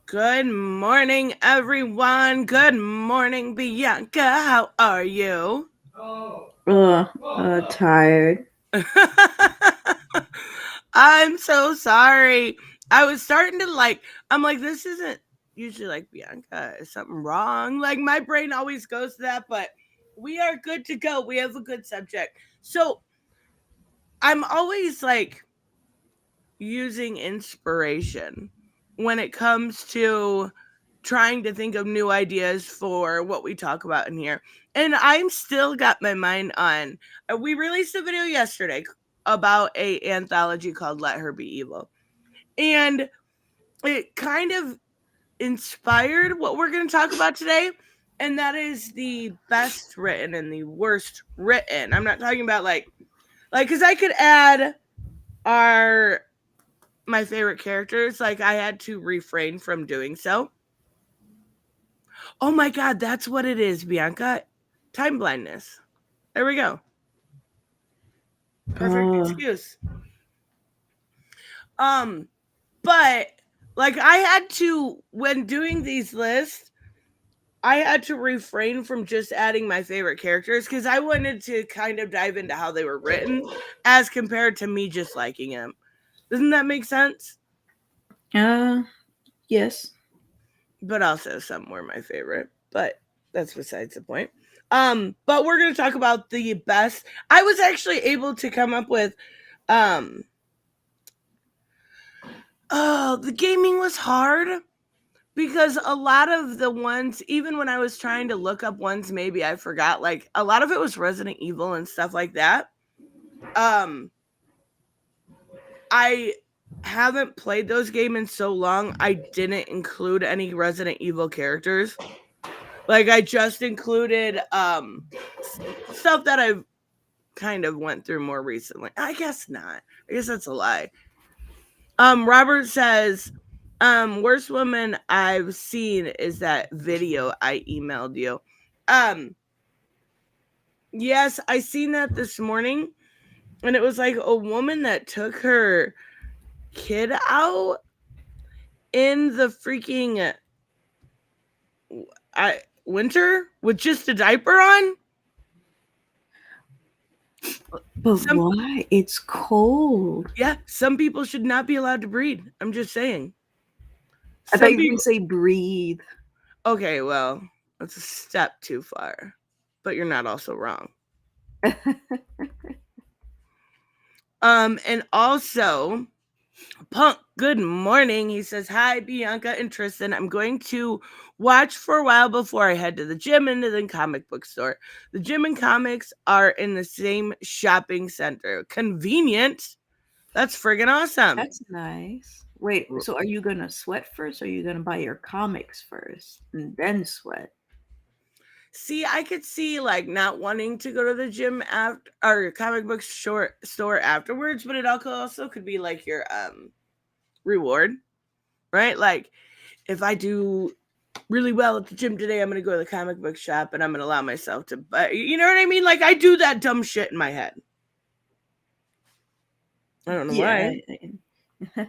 Good morning, everyone. Good morning, Bianca. How are you? Tired. I'm so sorry. I was starting to I'm like, this isn't usually like Bianca. Is something wrong? Like, my brain always goes to that, but we are good to go. We have a good subject. So, I'm always like using inspiration when it comes to trying to think of new ideas for what we talk about in here. And I'm still got my mind on we released a video yesterday about a anthology called Let Her Be Evil. And it kind of inspired what we're going to talk about today, and that is the best written and the worst written. I'm not talking about like cuz I could add our my favorite characters, like I had to refrain from doing so. Oh my god, that's what it is, Bianca. Time blindness. There we go. Perfect Uh, excuse. Um, but like I had to when doing these lists, I had to refrain from just adding my favorite characters because I wanted to kind of dive into how they were written as compared to me just liking them. Doesn't that make sense? uh, yes. But also some were my favorite. But that's besides the point. But we're gonna talk about the best. I was actually able to come up with um oh, the gaming was hard because a lot of the ones, even when I was trying to look up ones maybe I forgot, like a lot of it was Resident Evil and stuff like that. Um I haven't played those games in so long. I didn't include any Resident Evil characters. Like I just included stuff that I've kind of went through more recently. I guess not. I guess that's a lie. Robert says, worst woman I've seen is that video I emailed you. Um, yes, I seen that this morning, and it was like a woman that took her kid out in the freaking winter with just a diaper on. But Some why? It's cold. Yeah, some people should not be allowed to breed. I'm just saying. I thought Some you were going to people. say breathe. Okay, well, that's a step too far, but you're not also wrong. And also, Punk, good morning. He says, hi, Bianca and Tristan. I'm going to watch for a while before I head to the gym and to the comic book store. The gym and comics are in the same shopping center. Convenient. That's friggin' awesome. That's nice. Wait, so are you going to sweat first or are you going to buy your comics first and then sweat? See, I could see like not wanting to go to the gym after or comic book store afterwards, but it also could be like your reward, right? Like if I do really well at the gym today, I'm gonna go to the comic book shop and I'm gonna allow myself to buy. You know what I mean? Like I do that dumb shit in my head. I don't know Yeah. why,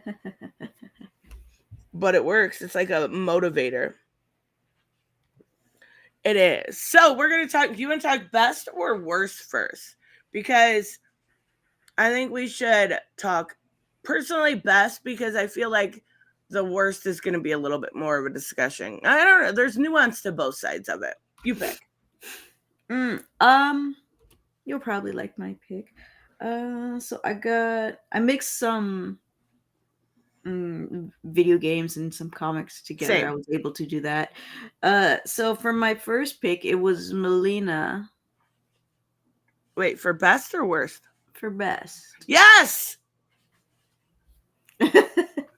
but it works. It's like a motivator. It is. So we're gonna talk. Do you want to talk best or worst first? Because I think we should talk personally best because I feel like the worst is going to be a little bit more of a discussion. I don't know. There's nuance to both sides of it. You pick. Mm, you'll probably like my pick. So I mixed some video games and some comics together. I Same. was able to do that. So for my first pick, it was Melina Wait, for best or worst? for best. Yes.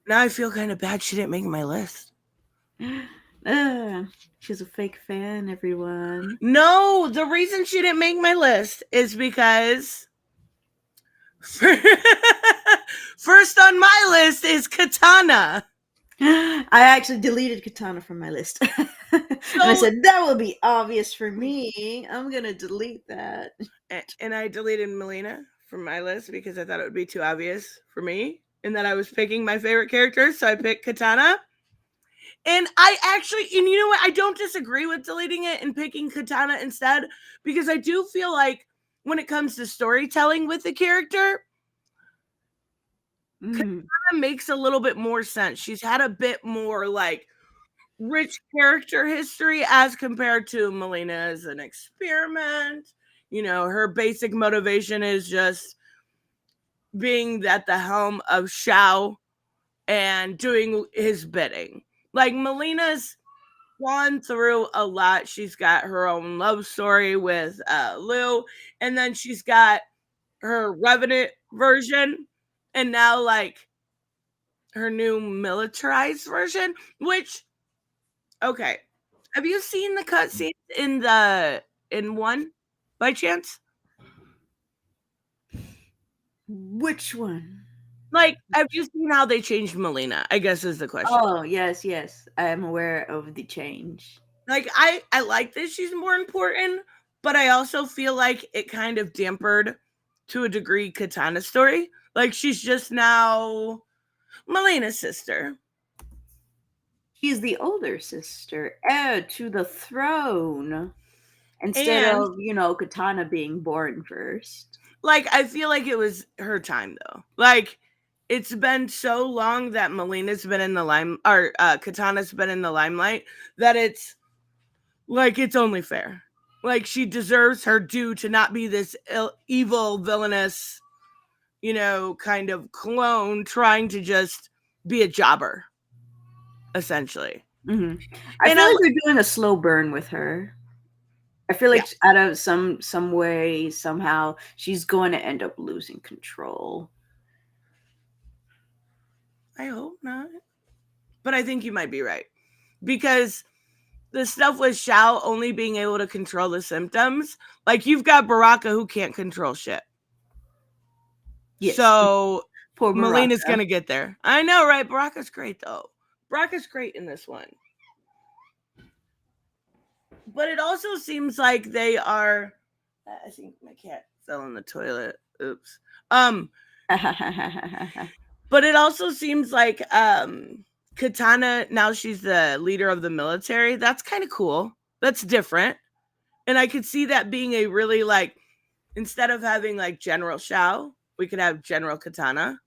Now I feel kind of bad she didn't make my list. She's a fake fan, everyone. No, the reason she didn't make my list is because first on my list is Katana. I actually deleted Katana from my list. And I So, said, that will be obvious for me. I'm going to delete that. and I deleted Melina from my list because I thought it would be too obvious for me and that I was picking my favorite characters. So I picked Katana. And I actually, and you know what? I don't disagree with deleting it and picking Katana instead, because I do feel like when it comes to storytelling with the character, Mm. Katana makes a little bit more sense. She's had a bit more like rich character history as compared to Melina as an experiment. You know, her basic motivation is just being at the helm of Shao and doing his bidding. Like Melina's gone through a lot. She's got her own love story with Liu, and then she's got her Revenant version, and now like her new militarized version. Which, okay, have you seen the cutscenes in one by chance? Which one? Like, have you seen how they changed Melina? I guess is the question. Oh, yes, yes. I am aware of the change. Like, I like that she's more important, but I also feel like it kind of dampered to a degree Katana's story. Like, she's just now Melina's sister. She's the older sister, heir to the throne, instead And of, Katana being born first. like I feel like it was her time though. Like it's been so long that Melina's been in the lime or Katana's been in the limelight that it's like it's only fair. Like she deserves her due to not be this evil villainous, you know, kind of clone trying to just be a jobber essentially. Hmm. I And feel I like they're doing a slow burn with her. I feel yeah, like out of some way, somehow, she's going to end up losing control. I hope not. But I think you might be right. Because the stuff with Shao only being able to control the symptoms, like you've got Baraka who can't control shit. Yes, So poor Melina's Baraka. gonna get there. I know, right? Baraka's great though. Baraka's great in this one. But it also seems like they are I think my cat fell in the toilet. Oops. Um, but it also seems like Katana now she's the leader of the military. That's kind of cool. That's different. And I could see that being a really like instead of having like General Shao, we could have General Katana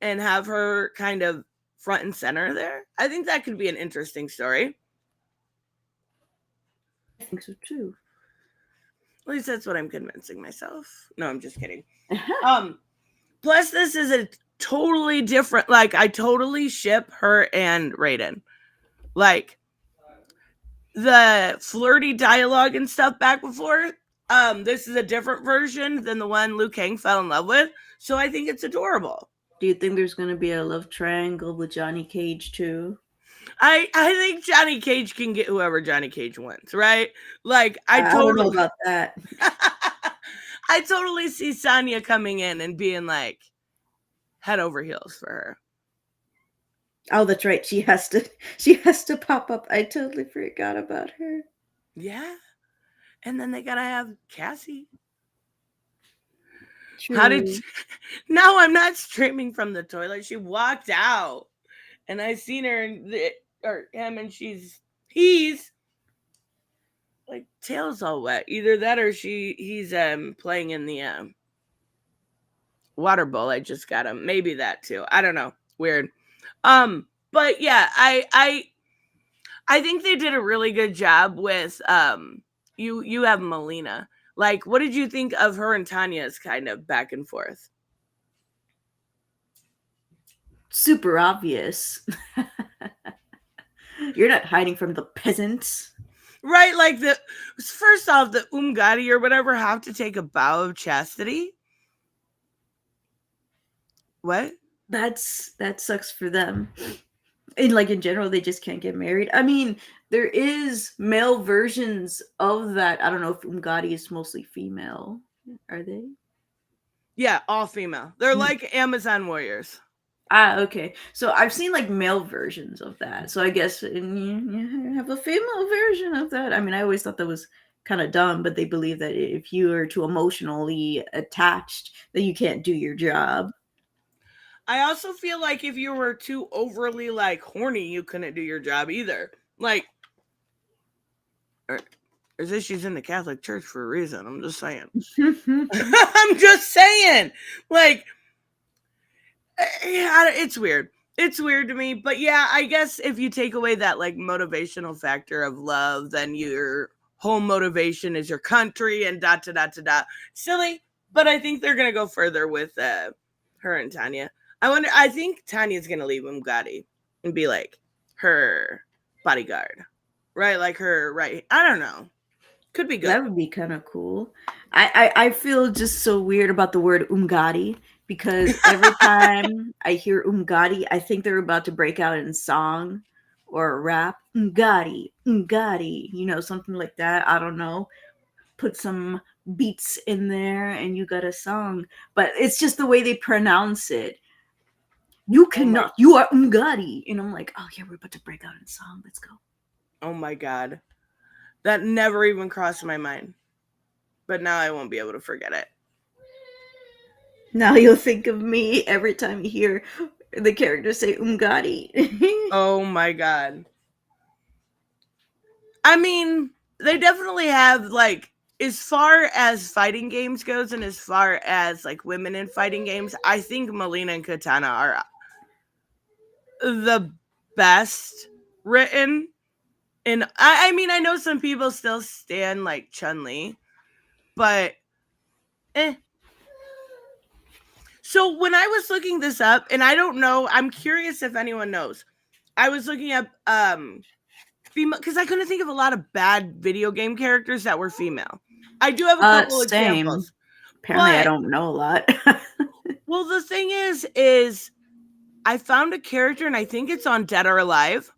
and have her kind of front and center there. I think that could be an interesting story. I think so too. At least that's what I'm convincing myself. No, I'm just kidding. Um, plus this is a totally different like I totally ship her and Raiden. Like the flirty dialogue and stuff back before. This is a different version than the one Liu Kang fell in love with. So I think it's adorable. Do you think there's going to be a love triangle with Johnny Cage too? I think Johnny Cage can get whoever Johnny Cage wants, right? Like I don't know about that. I totally see Sonya coming in and being like head over heels for her. Oh, that's right. She has to pop up. I totally forgot about her. Yeah. And then they gotta have Cassie. How did True. now I'm not streaming from the toilet. She walked out and I seen her or him and he's like tail's all wet. Either that or he's playing in the water bowl. I just got him. Maybe that too. I don't know. Weird. But yeah, I think they did a really good job with you have Melina. Like, what did you think of her and Tanya's kind of back and forth? Super obvious. You're not hiding from the peasants. Right, like the first off, the Umgadi or whatever have to take a vow of chastity. What? That sucks for them. And like in general, they just can't get married. I mean, there is male versions of that. I don't know if Umgadi is mostly female. Are they? Yeah, all female. They're like Amazon warriors. Ah, okay. So I've seen like male versions of that. So I guess you have a female version of that. I mean, I always thought that was kind of dumb, but they believe that if you are too emotionally attached, that you can't do your job. I also feel like if you were too overly like horny, you couldn't do your job either. Like, or, there's issues in the Catholic Church for a reason. I'm just saying. I'm just saying. Like, yeah, it's weird. It's weird to me, but yeah, I guess if you take away that like motivational factor of love, then your whole motivation is your country and dot to dot to dot. Silly, but I think they're gonna go further with her and Tanya. I wonder. I think Tanya's gonna leave Umgadi and be like her bodyguard, right? Like her right. I don't know. Could be good. That would be kind of cool. I feel just so weird about the word Umgadi because every time I hear Umgadi, I think they're about to break out in song or a rap. Umgadi, Umgadi, something like that. I don't know. Put some beats in there and you got a song. But it's just the way they pronounce it. You cannot, you are Umgadi. And I'm like, oh yeah, we're about to break out in song. Let's go. Oh my God. That never even crossed my mind. But now I won't be able to forget it. Now you'll think of me every time you hear the character say Umgadi. Oh my God. I mean, they definitely have like as far as fighting games goes and as far as like women in fighting games, I think Melina and Katana are the best written. And I mean, I know some people still stand like Chun-Li, but So when I was looking this up, and I don't know, I'm curious if anyone knows. I was looking up female because I couldn't think of a lot of bad video game characters that were female. I do have a couple examples. Apparently, I don't know a lot. Well, the thing is I found a character, and I think it's on Dead or Alive.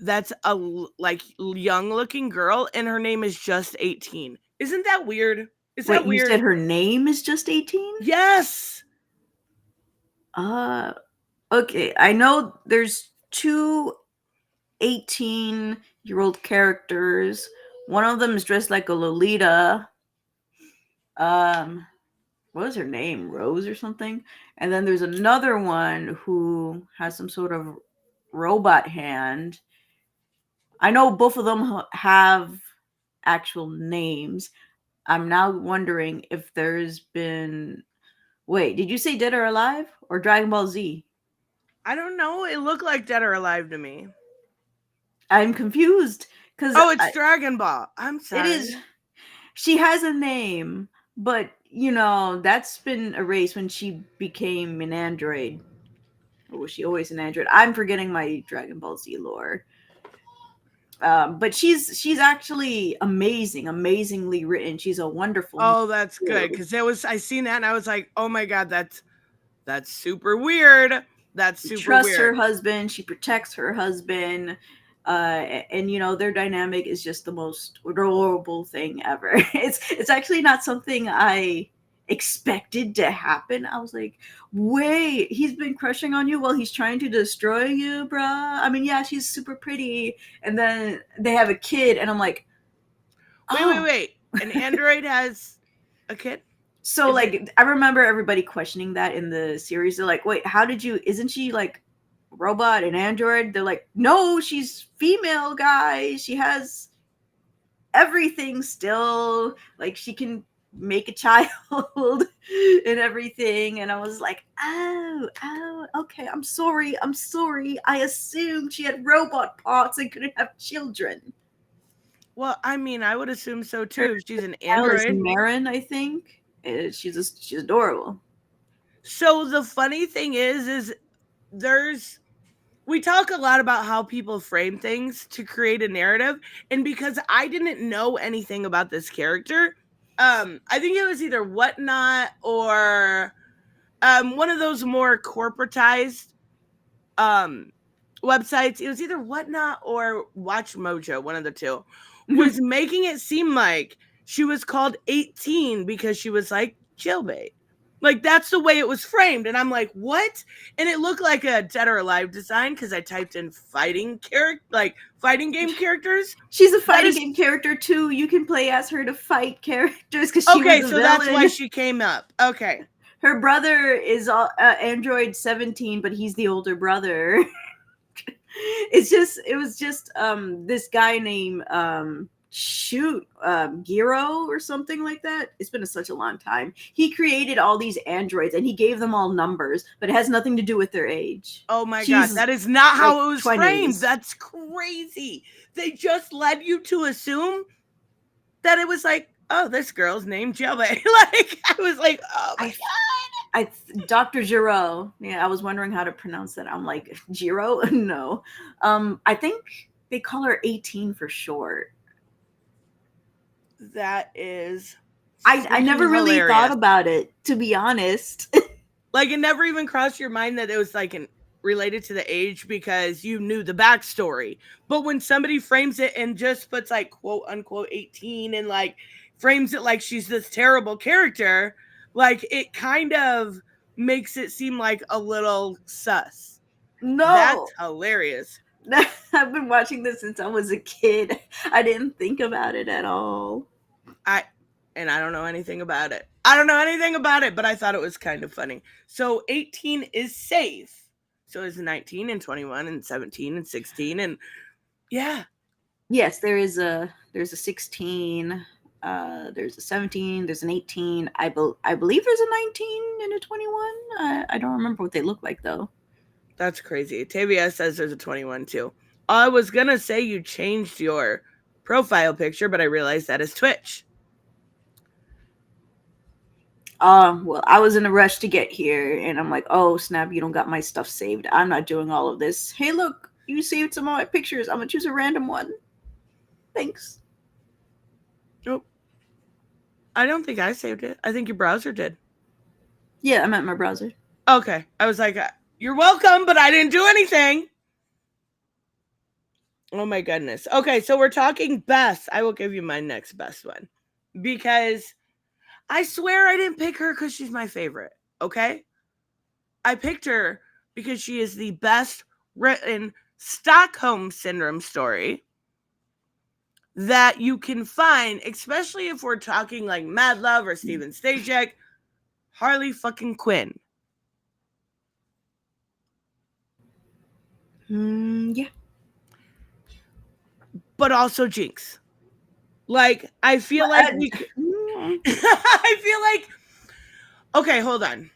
That's a like young looking girl, and her name is just 18. Isn't that weird? Is that weird? You said her name is just 18? Yes. Okay. I know there's two 18-year-old characters. One of them is dressed like a Lolita. What was her name? Rose or something? And then there's another one who has some sort of robot hand. I know both of them have actual names. I'm now wondering if there's been... Wait, did you say Dead or Alive or Dragon Ball Z? I don't know. It looked like Dead or Alive to me. I'm confused. It's Dragon Ball. I'm sorry. It is. She has a name, but, that's been erased when she became an android. Or was she always an android? I'm forgetting my Dragon Ball Z lore. But she's actually amazingly written. She's a wonderful. Oh, that's good because I seen that and I was like, oh my God, that's super weird. That's super trusts weird. Her husband. She protects her husband. And their dynamic is just the most adorable thing ever. It's actually not something I expected to happen. I was like, wait, he's been crushing on you while he's trying to destroy you, bruh. I mean, yeah, she's super pretty, and then they have a kid, and I'm like, wait. An android has a kid? So I remember everybody questioning that in the series. They're like, wait, isn't she like robot and android? They're like, no, she's female, guys. She has everything still. Like, she can make a child and everything. And I was like, oh, okay, I'm sorry. I assumed she had robot parts and couldn't have children. Well, I mean, I would assume so too. She's an android. Marin, I think. She's adorable. So the funny thing is we talk a lot about how people frame things to create a narrative, and because I didn't know anything about this character, I think it was either Whatnot or one of those more corporatized websites. It was either Whatnot or Watch Mojo, one of the two, was making it seem like she was called 18 because she was like jailbait. Like, that's the way it was framed. And I'm like, what? And it looked like a Dead or Alive design because I typed in fighting game characters. She's a fighting game character too. You can play as her to fight characters because okay, so that's why she came up. Okay. Her brother is Android 17, but he's the older brother. It was just this guy named Giro or something like that. It's been such a long time. He created all these androids and he gave them all numbers, but it has nothing to do with their age. Oh my God, She's that is not like how it was framed. 20s. That's crazy. They just led you to assume that it was like, oh, this girl's named Joey. Like, I was like, oh my God. Dr. Giro. Yeah, I was wondering how to pronounce that. I'm like, Giro? No. I think they call her 18 for short. That is I never really hilarious. thought about it, to be honest. Like, it never even crossed your mind that it was like related to the age because you knew the backstory. But when somebody frames it and just puts like quote unquote 18 and like frames it like she's this terrible character, like it kind of makes it seem like a little sus. No. That's hilarious. I've been watching this since I was a kid. I didn't think about it at all. I don't know anything about it. I don't know anything about it, but I thought it was kind of funny. So 18 is safe. So is 19 and 21 and 17 and 16 and yeah. Yes, there's a 16, there's a 17, there's an 18. I believe there's a 19 and a 21. I don't remember what they look like though. That's crazy. Tavia says there's a 21 too. I was going to say you changed your profile picture, but I realized that is Twitch. Well, I was in a rush to get here, and I'm like, oh snap, you don't got my stuff saved. I'm not doing all of this. Hey, look, you saved some of my pictures. I'm gonna choose a random one. Thanks. Nope. I don't think I saved it. I think your browser did. Yeah, I meant my browser. Okay. I was like, you're welcome, but I didn't do anything. Oh my goodness. Okay, so we're talking best. I will give you my next best one because I swear I didn't pick her because she's my favorite. Okay? I picked her because she is the best written Stockholm Syndrome story that you can find, especially if we're talking like Mad Love or Steven Stajek. Harley fucking Quinn. Yeah. But also Jinx. Like, I feel like we could, I feel like, okay, hold on.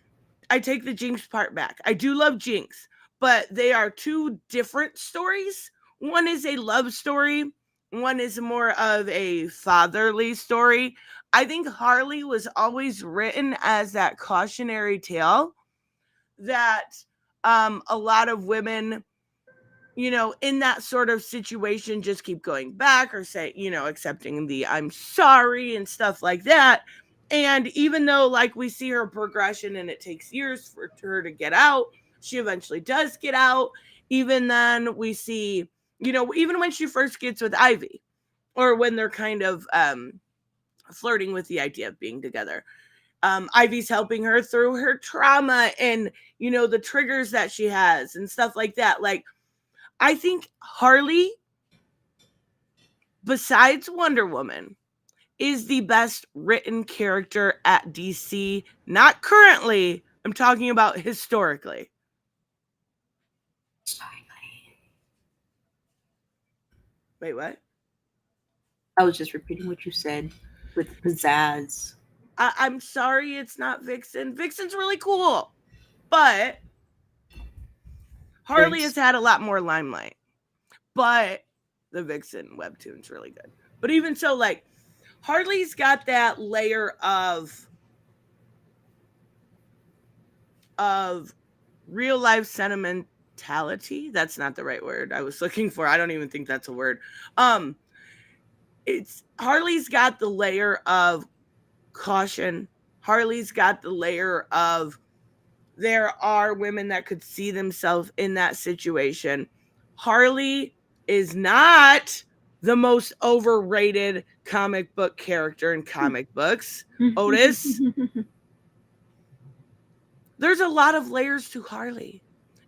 I take the Jinx part back. I do love Jinx, but they are two different stories. One is a love story. One is more of a fatherly story. I think Harley was always written as that cautionary tale that a lot of women, you know, in that sort of situation just keep going back or say, you know, accepting the I'm sorry and stuff like that. And even though like we see her progression and it takes years for her to get out, she eventually does get out. Even then we see, you know, even when she first gets with Ivy or when they're kind of flirting with the idea of being together. Ivy's helping her through her trauma and, you know, the triggers that she has and stuff like that. Like, I think Harley, besides Wonder Woman, is the best written character at DC. Not currently. I'm talking about historically. Wait, what? I was just repeating what you said with pizzazz. I'm sorry it's not Vixen. Vixen's really cool. But Harley has had a lot more limelight. But the Vixen webtoon's really good. But even so, like, Harley's got that layer of real life sentimentality. That's not the right word I was looking for. I don't even think that's a word. It's Harley's got the layer of caution. Harley's got the layer of there are women that could see themselves in that situation. Harley is not the most overrated comic book character in comic books. Otis. There's a lot of layers to Harley.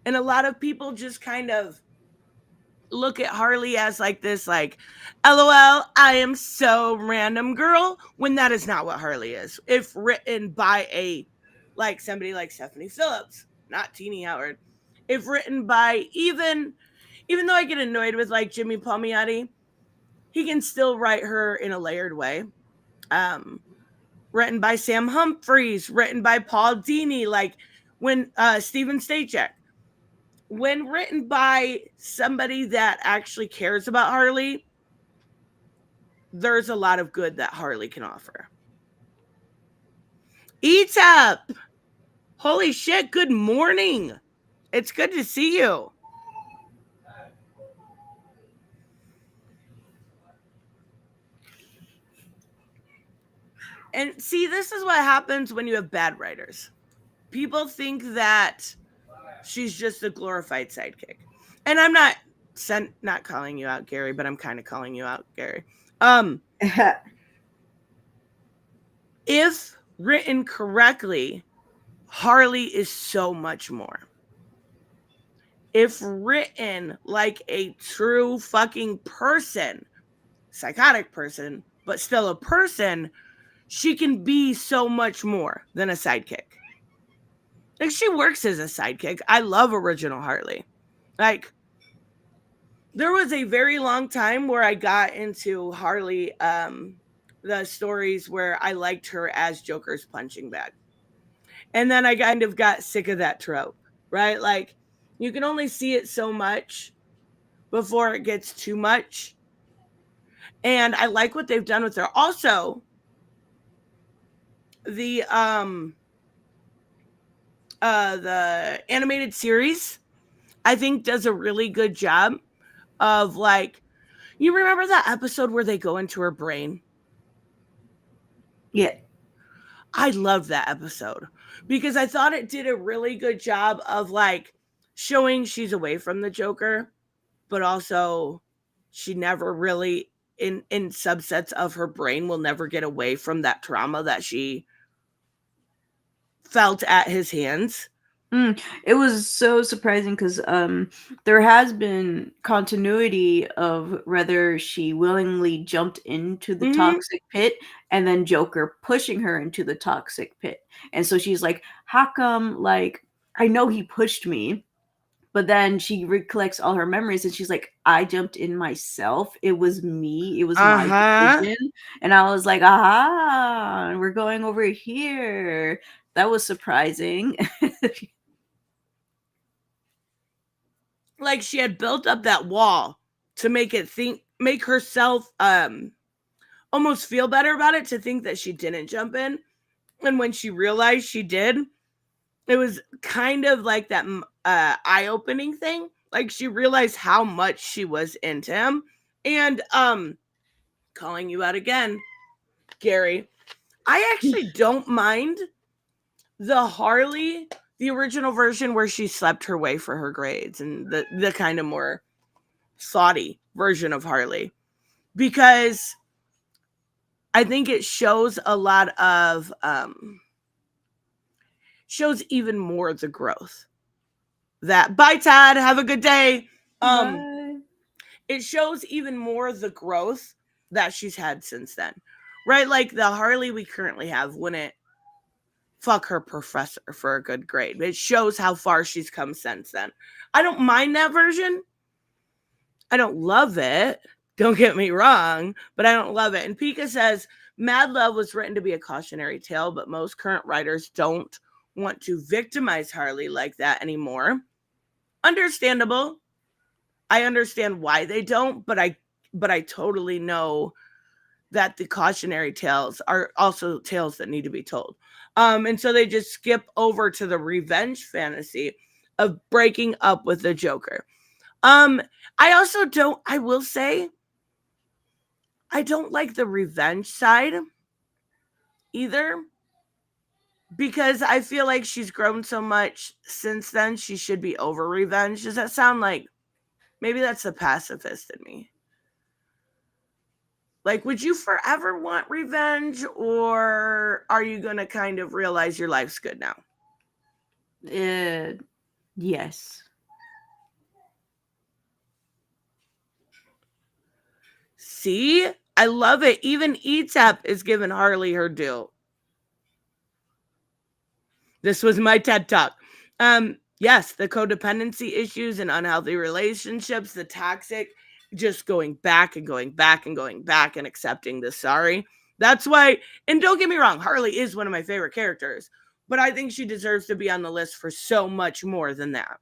And a lot of people just kind of look at Harley as like this, like, LOL, I am so random girl, when that is not what Harley is. If written by a like somebody like Stephanie Phillips, not Teenie Howard. If written by even though I get annoyed with like Jimmy Palmiotti, he can still write her in a layered way. Um, Written by Sam Humphries, written by Paul Dini, like when Steven Stachek. When written by somebody that actually cares about Harley, there's a lot of good that Harley can offer. Eat up! Holy shit, good morning. It's good to see you. And see, this is what happens when you have bad writers. People think that she's just a glorified sidekick. And I'm not calling you out, Gary, but I'm kind of calling you out, Gary. If written correctly, Harley is so much more. If written like a true fucking person, psychotic person, but still a person, she can be so much more than a sidekick. Like, she works as a sidekick. I love original Harley. Like, there was a very long time where I got into Harley, the stories where I liked her as Joker's punching bag. And then I kind of got sick of that trope, right? Like, you can only see it so much before it gets too much. And I like what they've done with her. Also, the animated series, I think, does a really good job of, like, you remember that episode where they go into her brain? Yeah. I loved that episode because I thought it did a really good job of, like, showing she's away from the Joker, but also she never really in subsets of her brain will never get away from that trauma that she felt at his hands. It was so surprising because there has been continuity of whether she willingly jumped into the Mm-hmm. toxic pit and then Joker pushing her into the toxic pit. And so she's like, how come, like, I know he pushed me, but then she recollects all her memories and she's like, I jumped in myself. It was me. It was my Uh-huh. decision. And I was like, aha, we're going over here. That was surprising. Like, she had built up that wall to make herself almost feel better about it, to think that she didn't jump in. And when she realized she did, it was kind of like that eye-opening thing. Like, she realized how much she was into him. And calling you out again, Gary, I actually don't mind the Harley, the original version where she slept her way for her grades, and the kind of more thoughty version of Harley, because I think it shows a lot of shows even more the growth. That, bye Todd, have a good day. Bye. It shows even more the growth that she's had since then. Right? Like, the Harley we currently have wouldn't fuck her professor for a good grade. It shows how far she's come since then. I don't mind that version. I don't love it. Don't get me wrong, but I don't love it. And Pika says Mad Love was written to be a cautionary tale, but most current writers don't want to victimize Harley like that anymore. Understandable. I understand why they don't, but I totally know that the cautionary tales are also tales that need to be told. And so they just skip over to the revenge fantasy of breaking up with the Joker. I also don't, I will say, I don't like the revenge side either, because I feel like she's grown so much since then. She should be over revenge. Does that sound like, maybe that's the pacifist in me? Like, would you forever want revenge, or are you going to kind of realize your life's good now? Yes. See? I love it. Even ETAP is giving Harley her due. This was my TED talk. Yes, the codependency issues and unhealthy relationships, the toxic, just going back and going back and going back and accepting the sorry. That's why, and don't get me wrong, Harley is one of my favorite characters, but I think she deserves to be on the list for so much more than that.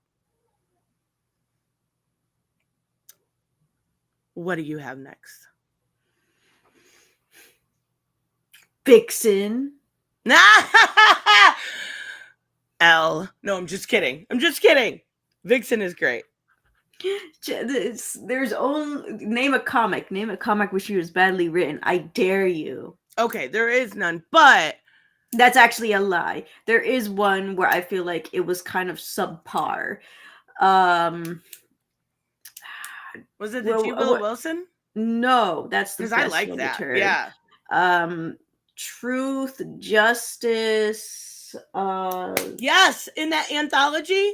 What do you have next? Vixen. L. No, I'm just kidding. I'm just kidding. Vixen is great. There's only name a comic. Name a comic where she was badly written. I dare you. Okay, there is none, but that's actually a lie. There is one where I feel like it was kind of subpar. Was it the G. Willow Wilson? No, that's the because best I like one that. heard. Yeah. Truth, Justice. Yes, in that anthology.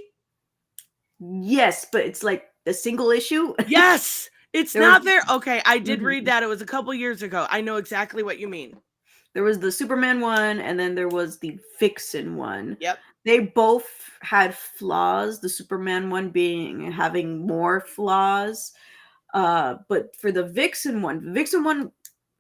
Yes, but it's like a single issue. Yes, it's not there. Okay, I did read that. It was a couple years ago. I know exactly what you mean. There was the Superman one, and then there was the Vixen one. Yep. They both had flaws. The Superman one having more flaws. But for the Vixen one,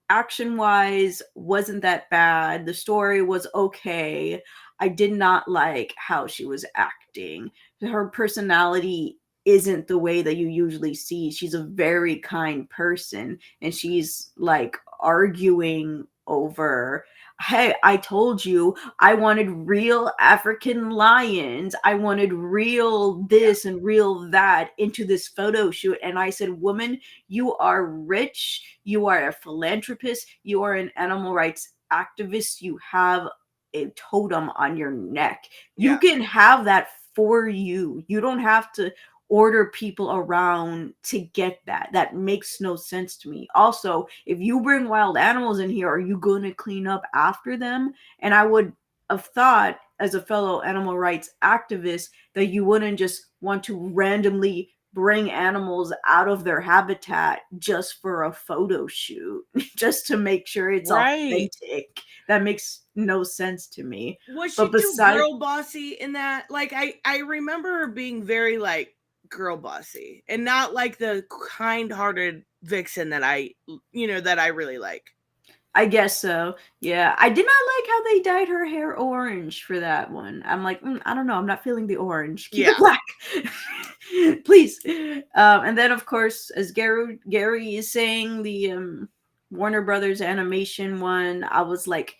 action wise wasn't that bad. The story was okay. I did not like how she was acting. Her personality isn't the way that you usually see. She's a very kind person, and she's like arguing over, hey, I told you I wanted real African lions. I wanted real this and real that into this photo shoot. And I said, woman, you are rich. You are a philanthropist. You are an animal rights activist. You have a totem on your neck. You can have that for you. You don't have to order people around to get that. That makes no sense to me. Also, if you bring wild animals in here, are you going to clean up after them? And I would have thought, as a fellow animal rights activist, that you wouldn't just want to randomly bring animals out of their habitat just for a photo shoot, just to make sure it's authentic. That makes no sense to me. Was she too girl bossy in that? Like, I remember her being very like girl bossy and not like the kind-hearted Vixen that I really like. I guess so. Yeah, I did not like how they dyed her hair orange for that one. I'm like, I don't know. I'm not feeling the orange. Keep it black, please. And then, of course, as Gary is saying, the Warner Brothers animation one, I was like,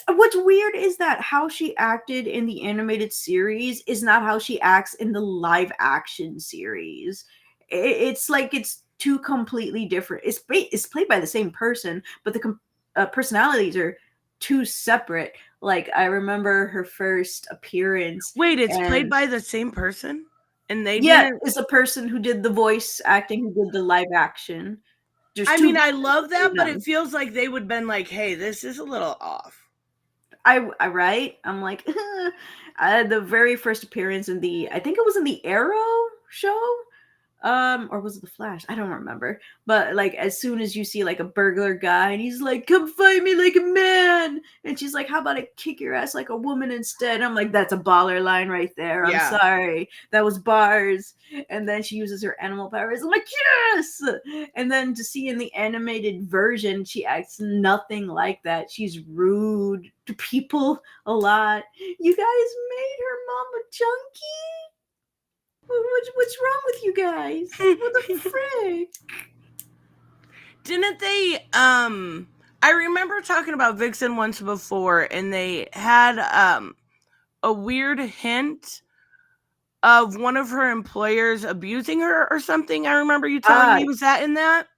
what's weird is that how she acted in the animated series is not how she acts in the live action series. It's like it's two completely different. It's played by the same person, but the personalities are two separate. Like, I remember her first appearance. Wait, it's played by the same person? And they it's a person who did the voice acting, who did the live action. I mean, I love that, but it feels like they would have been like, hey, this is a little off. I right? I'm like, the very first appearance in I think it was in the Arrow show. Or was it the Flash? I don't remember. But like, as soon as you see like a burglar guy and he's like, come fight me like a man, and she's like, how about I kick your ass like a woman instead? I'm like, that's a baller line right there. I'm sorry, that was bars. And then she uses her animal powers. I'm like, yes. And then to see in the animated version, she acts nothing like that. She's rude to people a lot. You guys made her mom a junkie? What's wrong with you guys? What the frick? Didn't they I remember talking about Vixen once before, and they had a weird hint of one of her employers abusing her or something. I remember you telling me. Was that in that?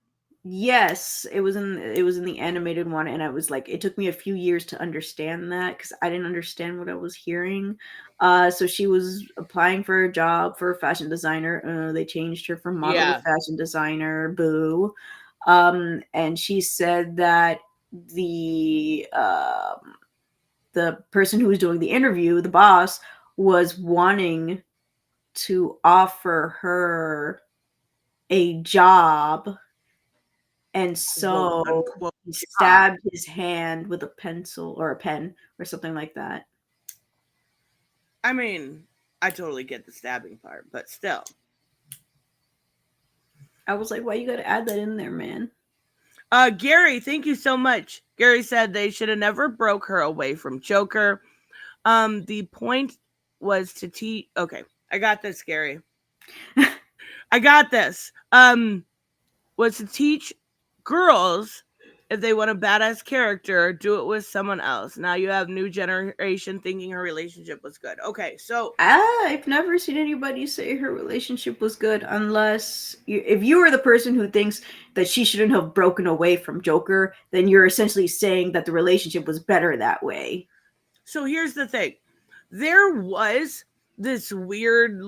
Yes, it was in the animated one, and I was like, it took me a few years to understand that because I didn't understand what I was hearing. So she was applying for a job for a fashion designer. They changed her from model to fashion designer. Boo. And she said that the person who was doing the interview, the boss, was wanting to offer her a job. And so he stabbed his hand with a pencil or a pen or something like that. I mean, I totally get the stabbing part, but still. I was like, why you gotta add that in there, man? Gary, thank you so much. Gary said they should have never broke her away from Joker. The point was to teach. Okay, I got this, Gary. I got this. Was to teach girls if they want a badass character, do it with someone else. Now you have new generation thinking her relationship was good. Okay, so I've never seen anybody say her relationship was good unless if you were the person who thinks that she shouldn't have broken away from Joker, then you're essentially saying that the relationship was better that way. so here's the thing. There was this weird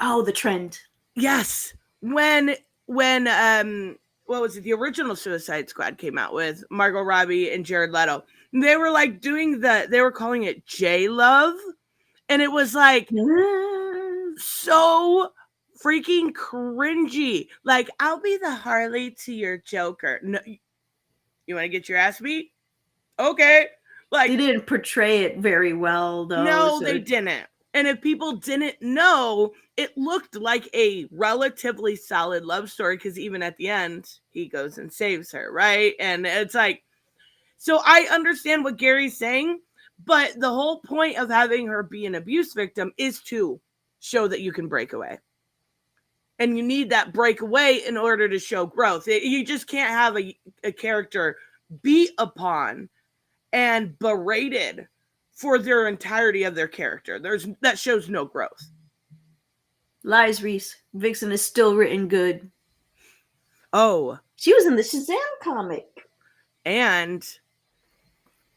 Oh, the trend. yes, when what was it, the original Suicide Squad came out with Margot Robbie and Jared Leto. They were like they were calling it J Love, and it was like so freaking cringy. Like, I'll be the Harley to your Joker. No, you want to get your ass beat? Okay. They Like, didn't portray it very well, though. no, So they didn't. And if people didn't know, it looked like a relatively solid love story because even at the end, he goes and saves her, right? And it's like, so I understand what Gary's saying, but the whole point of having her be an abuse victim is to show that you can break away. And you need that breakaway in order to show growth. You just can't have a character beat upon and berated for their entirety of their character. That shows no growth. lies, Reese. Vixen is still written good. Oh, She was in the Shazam comic. and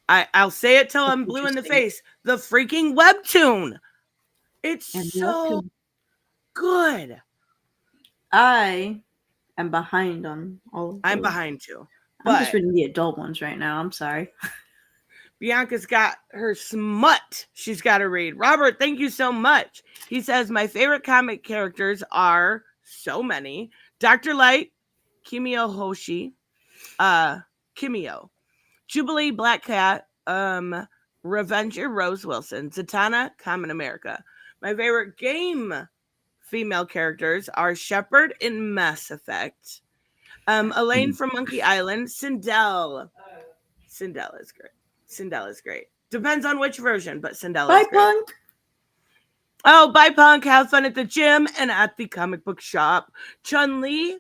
I'll say it till That's I'm blue in the interesting. face. The freaking webtoon. It's And so good. I am behind on all of those. I'm behind too. I'm just But reading the adult ones right now. I'm sorry. Bianca's got her smut she's got to read. Robert, thank you so much. He says, my favorite comic characters are so many. Dr. Light, Kimio Hoshi, Kimio, Jubilee Black Cat, Revenger Rose Wilson, Zatanna, Common America. My favorite game female characters are Shepard in Mass Effect, Elaine from Monkey Island, Sindel. Sindel is great. Sindel is great. Depends on which version, but Sindel Bye, is great. Punk. Oh, bye, Punk. Have fun at the gym and at the comic book shop. Chun-Li,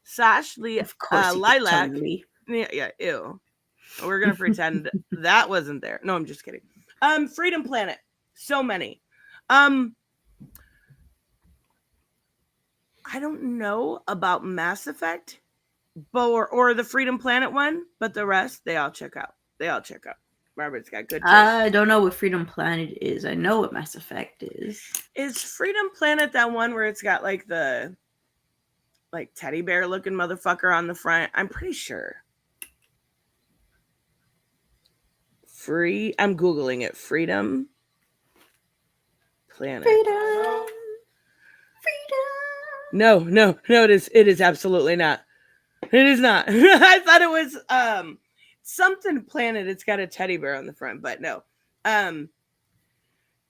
Sash, Of course, Lilac. Chun-Li. Yeah, ew. We're going to pretend that wasn't there. No, I'm just kidding. Freedom Planet. So many. I don't know about Mass Effect or the Freedom Planet one, but the rest, they all check out. Robert's got good taste. I don't know what Freedom Planet is. I know what Mass Effect is. Is Freedom Planet that one where it's got like the teddy bear looking motherfucker on the front? I'm pretty sure. I'm Googling it. Freedom Planet. Freedom. No, it is absolutely not. It is not. I thought it was something planet. It's got a teddy bear on the front, but no.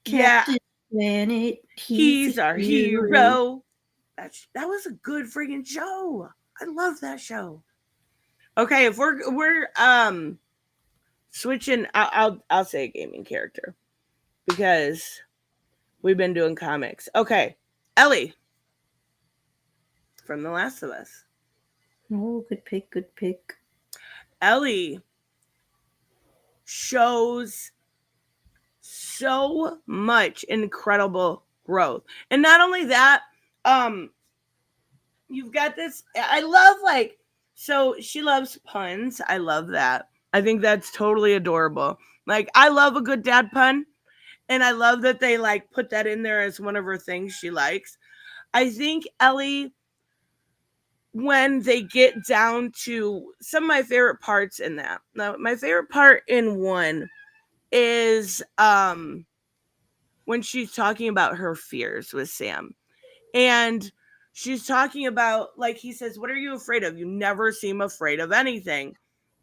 Captain Planet. He's our hero. That was a good freaking show. I love that show. Okay, if we're switching, I'll say a gaming character because we've been doing comics. Okay, Ellie from The Last of Us. Oh, good pick, good pick. Ellie shows so much incredible growth. And not only that, you've got this, I love so she loves puns. I love that. I think that's totally adorable. Like, I love a good dad pun, and I love that they put that in there as one of her things she likes. I think Ellie, when they get down to some of my favorite parts in that. Now, my favorite part in one is when she's talking about her fears with Sam. And she's talking about, he says, what are you afraid of? You never seem afraid of anything.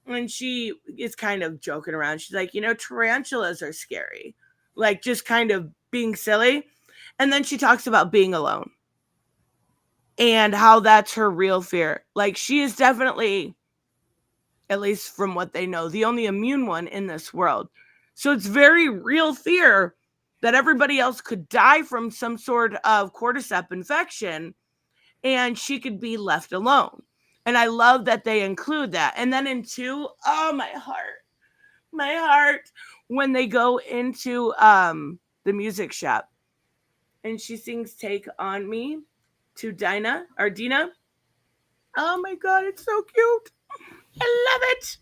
And she is kind of joking around. She's like, tarantulas are scary. like just kind of being silly. And then she talks about being alone and how that's her real fear. Like she is definitely, at least from what they know, the only immune one in this world. So it's very real fear that everybody else could die from some sort of cordyceps infection and she could be left alone. And I love that they include that. And then in two, oh my heart, when they go into the music shop and she sings "Take on Me" to Dinah or Dina. Oh my god, it's so cute. I love it.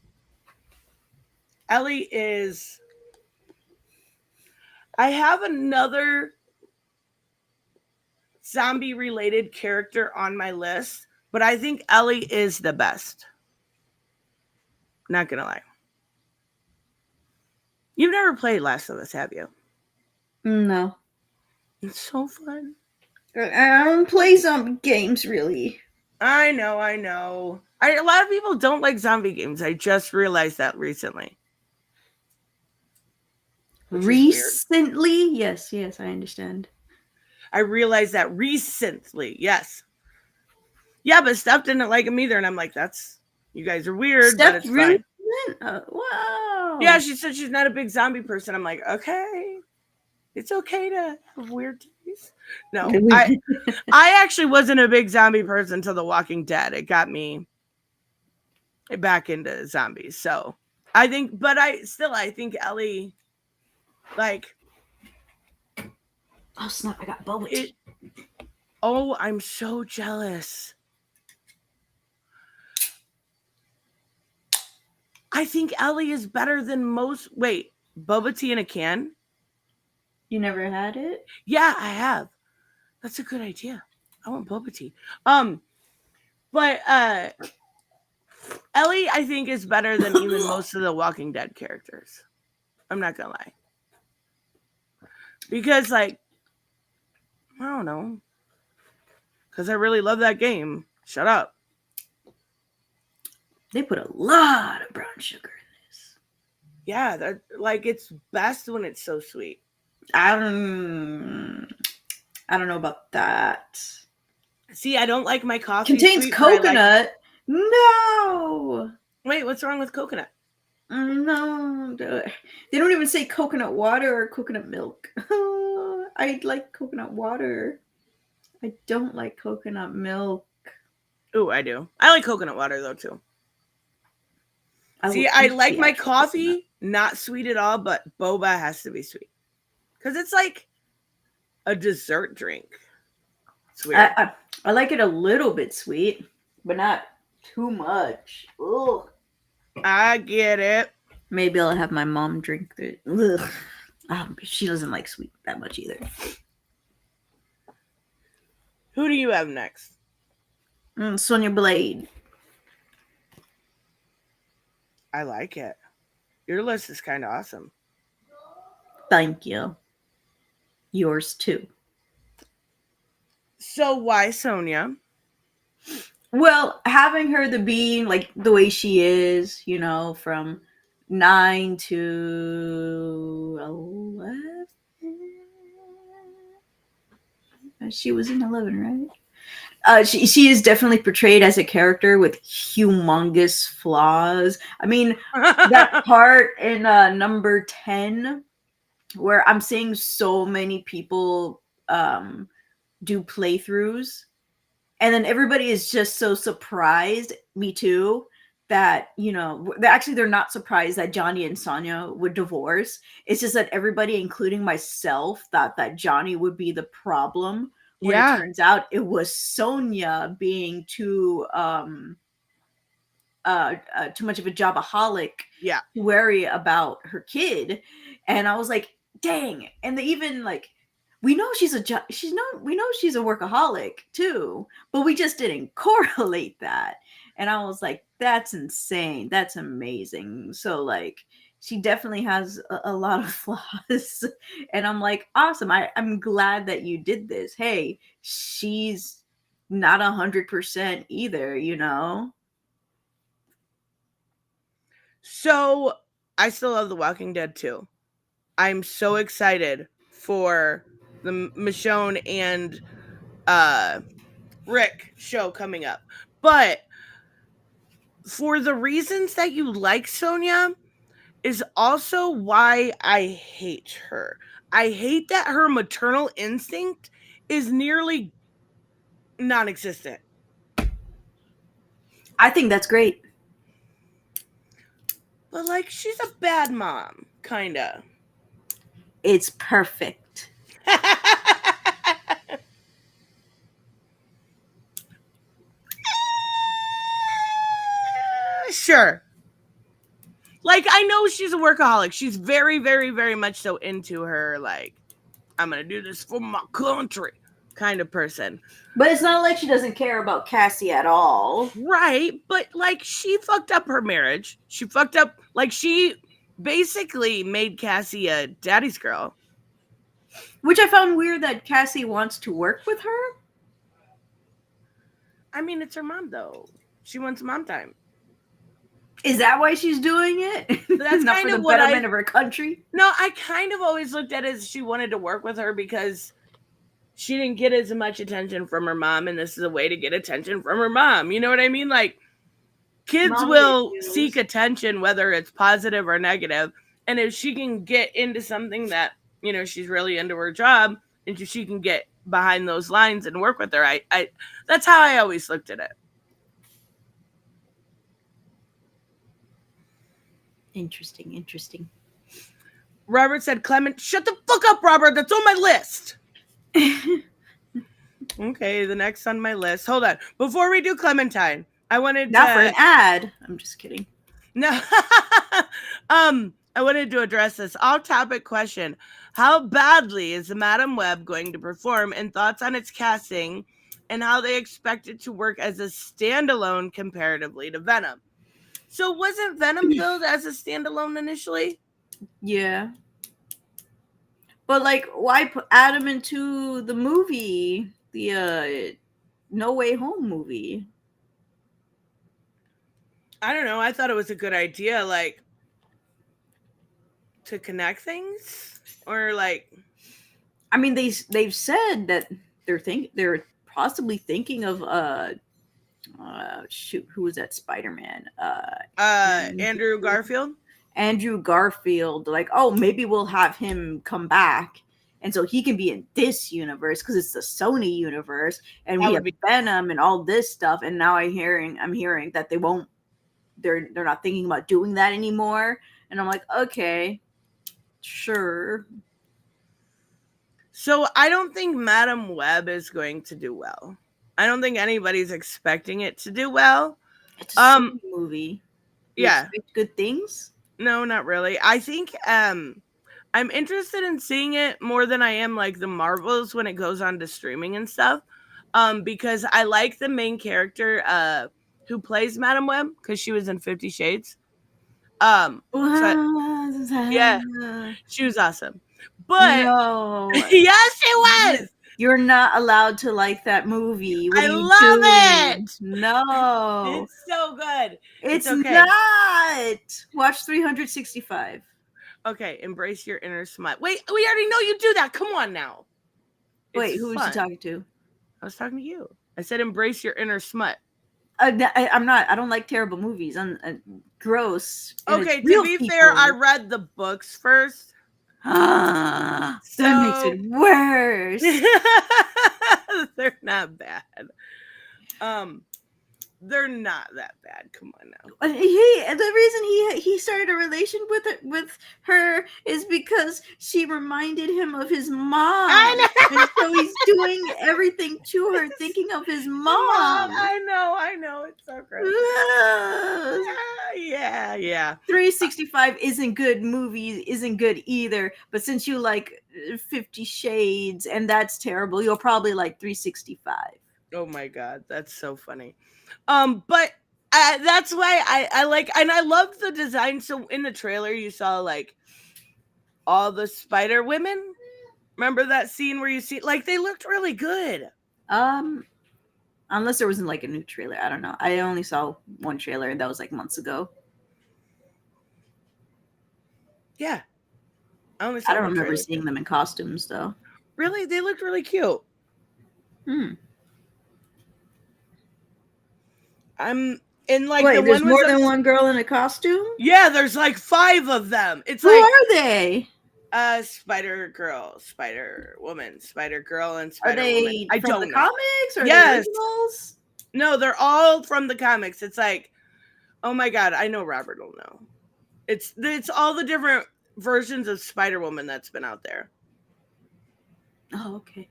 Ellie is. I have another zombie related character on my list, but I think Ellie is the best. Not gonna lie. You've never played Last of Us, have you? No. It's so fun. I don't play zombie games really. I know, I know. A lot of people don't like zombie games. I just realized that recently. Which is weird. Recently? Yes, I understand. I realized that recently. Yes. Yeah, but Steph didn't like him either. And I'm like, that's, you guys are weird, but Steph it's really fine. wow. Yeah, she said she's not a big zombie person. I'm like, okay. It's okay to have weird taste. No, I actually wasn't a big zombie person until The Walking Dead. It got me back into zombies. So I think, but I think Ellie, like, oh snap! I got bubble tea. Oh, I'm so jealous. I think Ellie is better than most. Wait, boba tea in a can? You never had it? Yeah, I have. That's a good idea. I want boba tea. But Ellie, I think, is better than even most of the Walking Dead characters. I'm not gonna lie. Because, like, I don't know. Because I really love that game. Shut up. They put a lot of brown sugar in this. Yeah, that, like, it's best when it's so sweet. I don't know about that. See, I don't like my coffee. Contains sweet, coconut. No. Wait, what's wrong with coconut? No, they don't even say coconut water or coconut milk. I like coconut water. I don't like coconut milk. Ooh, I do. I like coconut water though too. See, I like my coffee not sweet at all, but boba has to be sweet because it's like a dessert drink. It's weird. I like it a little bit sweet, but not too much. Ugh. I get it. Maybe I'll have my mom drink it. She doesn't like sweet that much either. Who do you have next? Sonya Blade. I like it. Your list is kind of awesome. Thank you. Yours too. So why Sonya? Well, having her be like the way she is, you know, from 9 to 11. She was in 11, right? She is definitely portrayed as a character with humongous flaws. I mean, that part in number 10 where I'm seeing so many people do playthroughs, and then everybody is just so surprised, me too, that, you know, they're not surprised that Johnny and Sonya would divorce. It's just that everybody, including myself, thought that Johnny would be the problem, when it turns out it was Sonya being too much of a jobaholic, to worry about her kid. And I was like, dang. And they even like, we know she's a workaholic too, but we just didn't correlate that. And I was like, that's insane. That's amazing. So like, she definitely has a lot of flaws. And I'm like, awesome. I'm glad that you did this. Hey, she's not 100% either, you know? So I still love The Walking Dead too. I'm so excited for the Michonne and uh Rick show coming up. But for the reasons that you like Sonia is also why I hate her. I hate that her maternal instinct is nearly non-existent. I think that's great. But like she's a bad mom, kinda. It's perfect. Sure. Like I know she's a workaholic. She's very, very, very much so into her like I'm gonna do this for my country kind of person. But it's not like she doesn't care about Cassie at all. Right, but like she fucked up her marriage. She fucked up like she basically made Cassie a daddy's girl. Which I found weird that Cassie wants to work with her. I mean, it's her mom though. She wants mom time. Is that why she's doing it? That's Not kind for of the what betterment of her country? No, I kind of always looked at it as she wanted to work with her because she didn't get as much attention from her mom, and this is a way to get attention from her mom. You know what I mean? Like kids Mommy will issues. seek attention whether it's positive or negative, and if she can get into something that she's really into her job, and she can get behind those lines and work with her, I that's how I always looked at it. Interesting. Robert said, Clement, shut the fuck up, Robert. That's on my list. Okay, the next on my list. Hold on. Before we do Clementine, I wanted Not for an ad. I'm just kidding. No. I wanted to address this all-topic question. How badly is the Madam Web going to perform, and thoughts on its casting and how they expect it to work as a standalone comparatively to Venom? So wasn't Venom billed as a standalone initially? Yeah. But like, why add him into the movie? The No Way Home movie? I don't know. I thought it was a good idea, like to connect things, or like. I mean, they've said that they're possibly thinking of shoot, who was that Spider-Man? Andrew Garfield. Andrew Garfield. Like, oh, maybe we'll have him come back, and so he can be in this universe because it's the Sony universe, and we have Venom and all this stuff. And now I'm hearing that they won't. They're not thinking about doing that anymore. And I'm like, okay, sure. So I don't think Madam Web is going to do well. I don't think anybody's expecting it to do well. It's a movie. You yeah. expect good things? No, not really. I think I'm interested in seeing it more than I am like the Marvels when it goes on to streaming and stuff. Because I like the main character who plays Madam Web because she was in 50 Shades. Yeah, she was awesome. But no. Yes, she was. You're not allowed to like that movie. What I are you love doing? it. No, it's so good. It's okay. Not. Watch 365. Okay, embrace your inner smut. Wait, we already know you do that. Come on now. Wait, who was you talking to? I was talking to you. I said embrace your inner smut. I'm not. I don't like terrible movies. I'm gross. Okay, to be fair, I read the books first. That makes it worse. They're not bad. They're not that bad. Come on now. The reason he started a relation with her is because she reminded him of his mom. I know. And so he's doing everything to her, thinking of his mom. I know. It's so gross. Yeah. 365 isn't good. Movie isn't good either. But since you like 50 Shades and that's terrible, you'll probably like 365. Oh my god, that's so funny. But that's why I like, and I love the design. So in the trailer, you saw like all the Spider Women. Remember that scene where you see like they looked really good. Unless there wasn't like a new trailer, I don't know. I only saw one trailer, and that was like months ago. Yeah. I only I saw don't one remember trailer. seeing them in costumes though. Really, they looked really cute. Hmm. I'm in like the Wait, there's one was more up. than one girl in a costume? Yeah, there's like 5 of them. It's Who like are they? Spider Girl, Spider Woman, Spider Girl, and Are Spider Woman. they I from the don't know. comics? Or are they Yes. originals? No, they're all from the comics. It's like, oh my god, I know Robert will know. It's all the different versions of Spider Woman that's been out there. Oh, okay.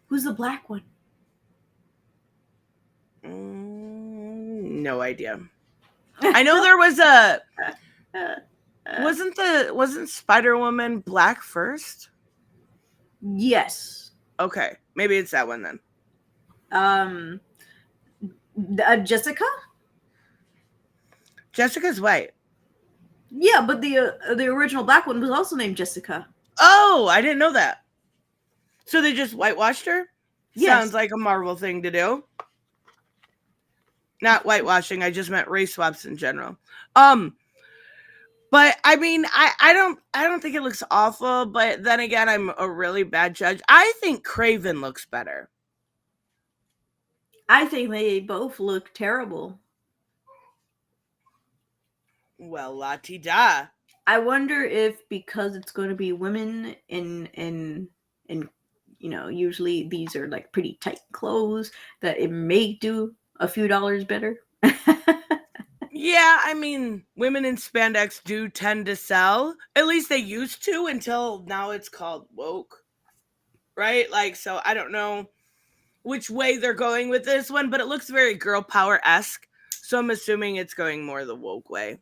Who's the black one? No idea. I know there was a wasn't Spider Woman black first? Yes. Okay, maybe it's that one then. Um, Jessica? Jessica's white. Yeah, but the original black one was also named Jessica. Oh, I didn't know that. So they just whitewashed her? Yes. Sounds like a Marvel thing to do. Not whitewashing, I just meant race swaps in general. But I mean, I don't think it looks awful, but then again, I'm a really bad judge. I think Craven looks better. I think they both look terrible. Well, la ti da. I wonder if because it's going to be women in you know, usually these are like pretty tight clothes, that it may do a few dollars better. Yeah, I mean, women in spandex do tend to sell. At least they used to until now it's called woke. Right? Like, so I don't know which way they're going with this one, but it looks very girl power-esque. So I'm assuming it's going more the woke way.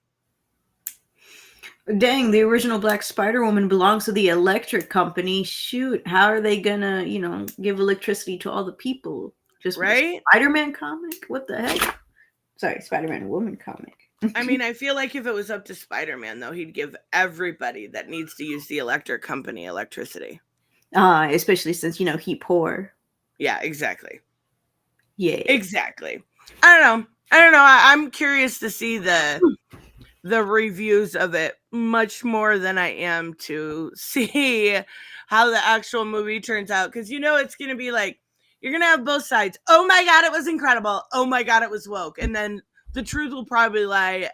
Dang, the original Black Spider Woman belongs to the electric company. Shoot, how are they gonna, you know, give electricity to all the people? Just right? Spider-Man comic? What the heck? Sorry, Spider-Man woman comic. I mean, I feel like if it was up to Spider-Man, though, he'd give everybody that needs to use the electric company electricity. Especially since, you know, he poor. Yeah, exactly. Yeah. Exactly. I don't know. I'm curious to see the reviews of it much more than I am to see how the actual movie turns out. Because you know it's going to be like, you're going to have both sides. Oh my God, it was incredible. Oh my God, it was woke. And then the truth will probably lie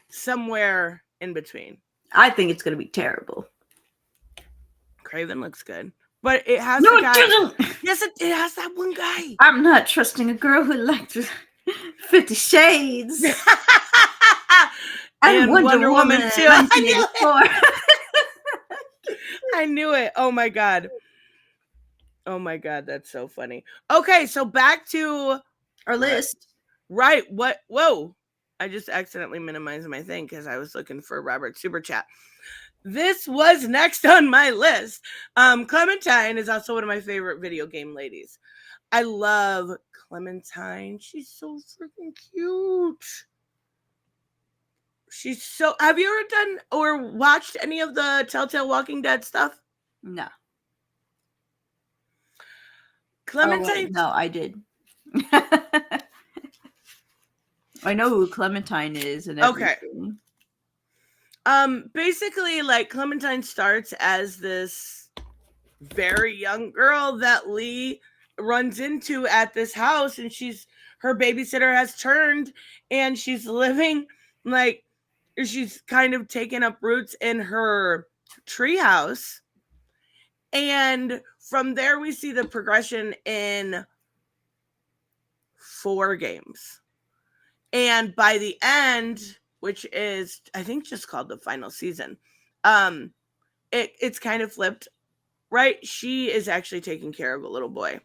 somewhere in between. I think it's going to be terrible. Craven looks good. But it has No, the it guy. doesn't. Yes, it has that one guy. I'm not trusting a girl who likes 50 Shades. And Wonder Woman too. 1984. I knew it. Oh my God. Oh my God, that's so funny. Okay, so back to our list. Right. What? Whoa. I just accidentally minimized my thing because I was looking for Robert's super chat. This was next on my list. Clementine is also one of my favorite video game ladies. I love Clementine. She's so freaking cute. She's so. Have you ever done or watched any of the Telltale Walking Dead stuff? No. Clementine. Oh, wait, no, I did. I know who Clementine is and everything. Okay. Basically, like Clementine starts as this very young girl that Lee runs into at this house, and her babysitter has turned, and she's living like she's kind of taken up roots in her treehouse. And from there, we see the progression in 4 games. And by the end, which is, I think, just called the final season, it's kind of flipped, right? She is actually taking care of a little boy.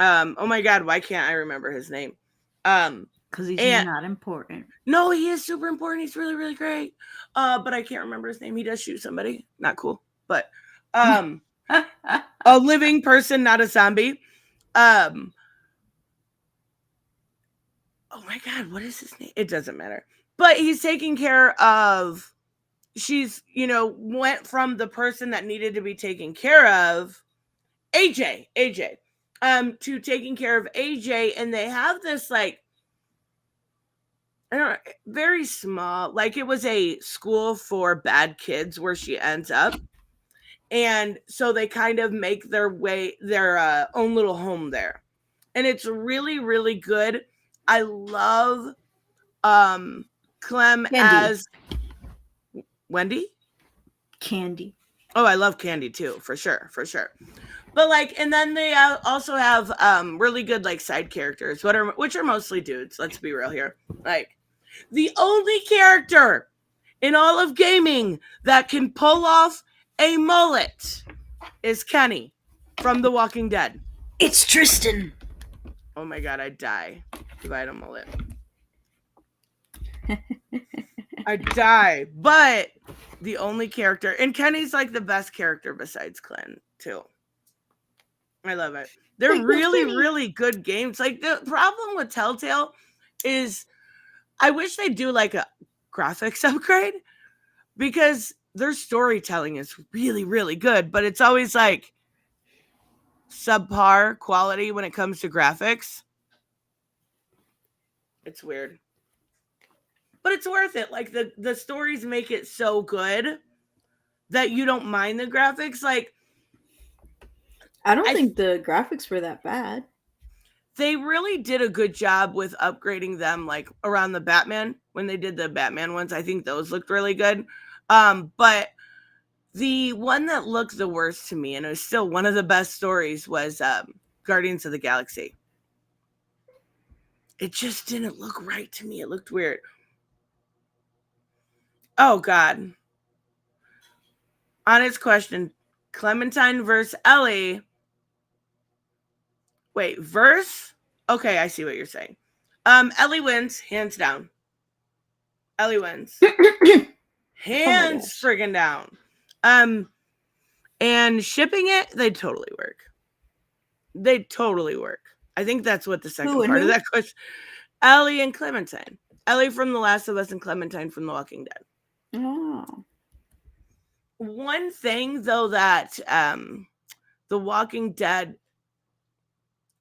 Oh my God, why can't I remember his name? Because he's not important. No, he is super important. He's really, really great. But I can't remember his name. He does shoot somebody. Not cool. But a living person, not a zombie. Oh my God, what is his name? It doesn't matter. But he's taking care of, she's, went from the person that needed to be taken care of, AJ, to taking care of AJ. And they have this like I don't know, very small. Like it was a school for bad kids where she ends up. And so they kind of make their own little home there. And it's really, really good. I love um Clem Candy. as Wendy. Candy. Oh, I love Candy too, for sure, for sure. But like, and then they also have really good like side characters, which are mostly dudes. Let's be real here. Like the only character in all of gaming that can pull off a mullet is Kenny from The Walking Dead. It's Tristan. Oh my god, I'd die if I had a mullet. I'd die. But the only character, and Kenny's like the best character besides Glenn too. I love it. They're Wait, that's really, Kenny. really good games. Like the problem with Telltale is I wish they'd do like a graphics upgrade because their storytelling is really, really good, but it's always like subpar quality when it comes to graphics. It's weird. But it's worth it. Like the stories make it so good that you don't mind the graphics. Like I don't I think the graphics were that bad. they really did a good job with upgrading them like around the Batman when they did the Batman ones. I think those looked really good. But the one that looked the worst to me, and it was still one of the best stories, was Guardians of the Galaxy. It just didn't look right to me. It looked weird. Oh God. Honest question. Clementine versus Ellie. Wait, verse? Okay, I see what you're saying. Ellie wins, hands down. Ellie wins. Hands friggin' down. And shipping it, they'd totally work. They'd totally work. I think that's what the second part of that question. Ellie and Clementine. Ellie from The Last of Us and Clementine from The Walking Dead. Oh. One thing though that The Walking Dead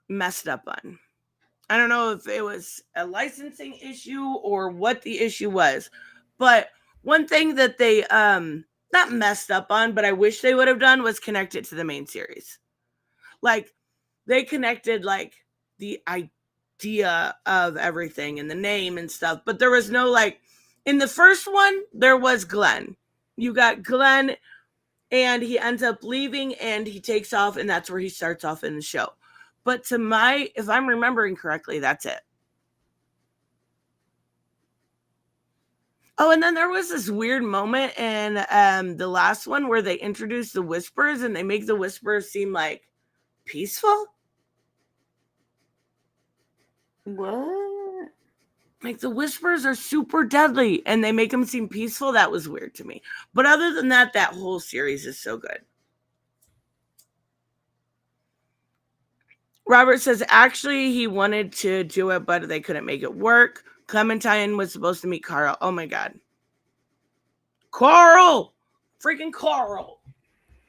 messed up on. I don't know if it was a licensing issue or what the issue was, but one thing that they not messed up on, but I wish they would have done was connect it to the main series. Like they connected like the idea of everything and the name and stuff, but there was no like in the first one there was Glenn. You got Glenn and he ends up leaving and he takes off and that's where he starts off in the show. But if I'm remembering correctly, that's it. Oh, and then there was this weird moment in the last one where they introduced the Whispers and they make the Whispers seem like peaceful. What? Like the Whispers are super deadly and they make them seem peaceful. That was weird to me. But other than that, that whole series is so good. Robert says actually he wanted to do it, but they couldn't make it work. Clementine was supposed to meet Carl. Oh my God. Carl! Freaking Carl.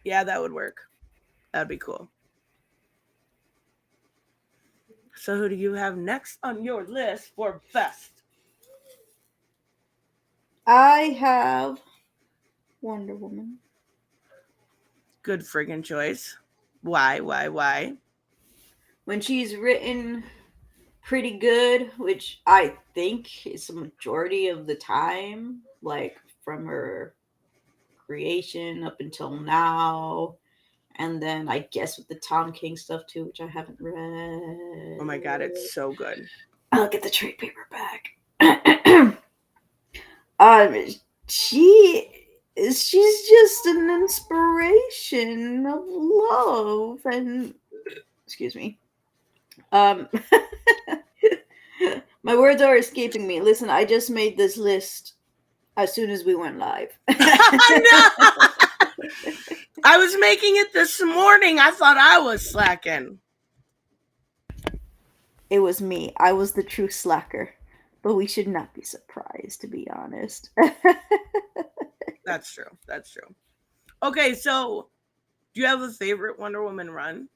Yeah, that would work. That'd be cool. So who do you have next on your list for best? I have Wonder Woman. Good friggin' choice. Why? When she's written pretty good, which I think is the majority of the time, like from her creation up until now. And then I guess with the Tom King stuff too, which I haven't read. Oh my God, it's so good. I'll get the trade paperback. She's just an inspiration of love and excuse me. My words are escaping me. Listen, I just made this list as soon as we went live. No! I was making it this morning. I thought I was slacking. It was me. I was the true slacker. But we should not be surprised, to be honest. That's true. Okay, so do you have a favorite Wonder Woman run?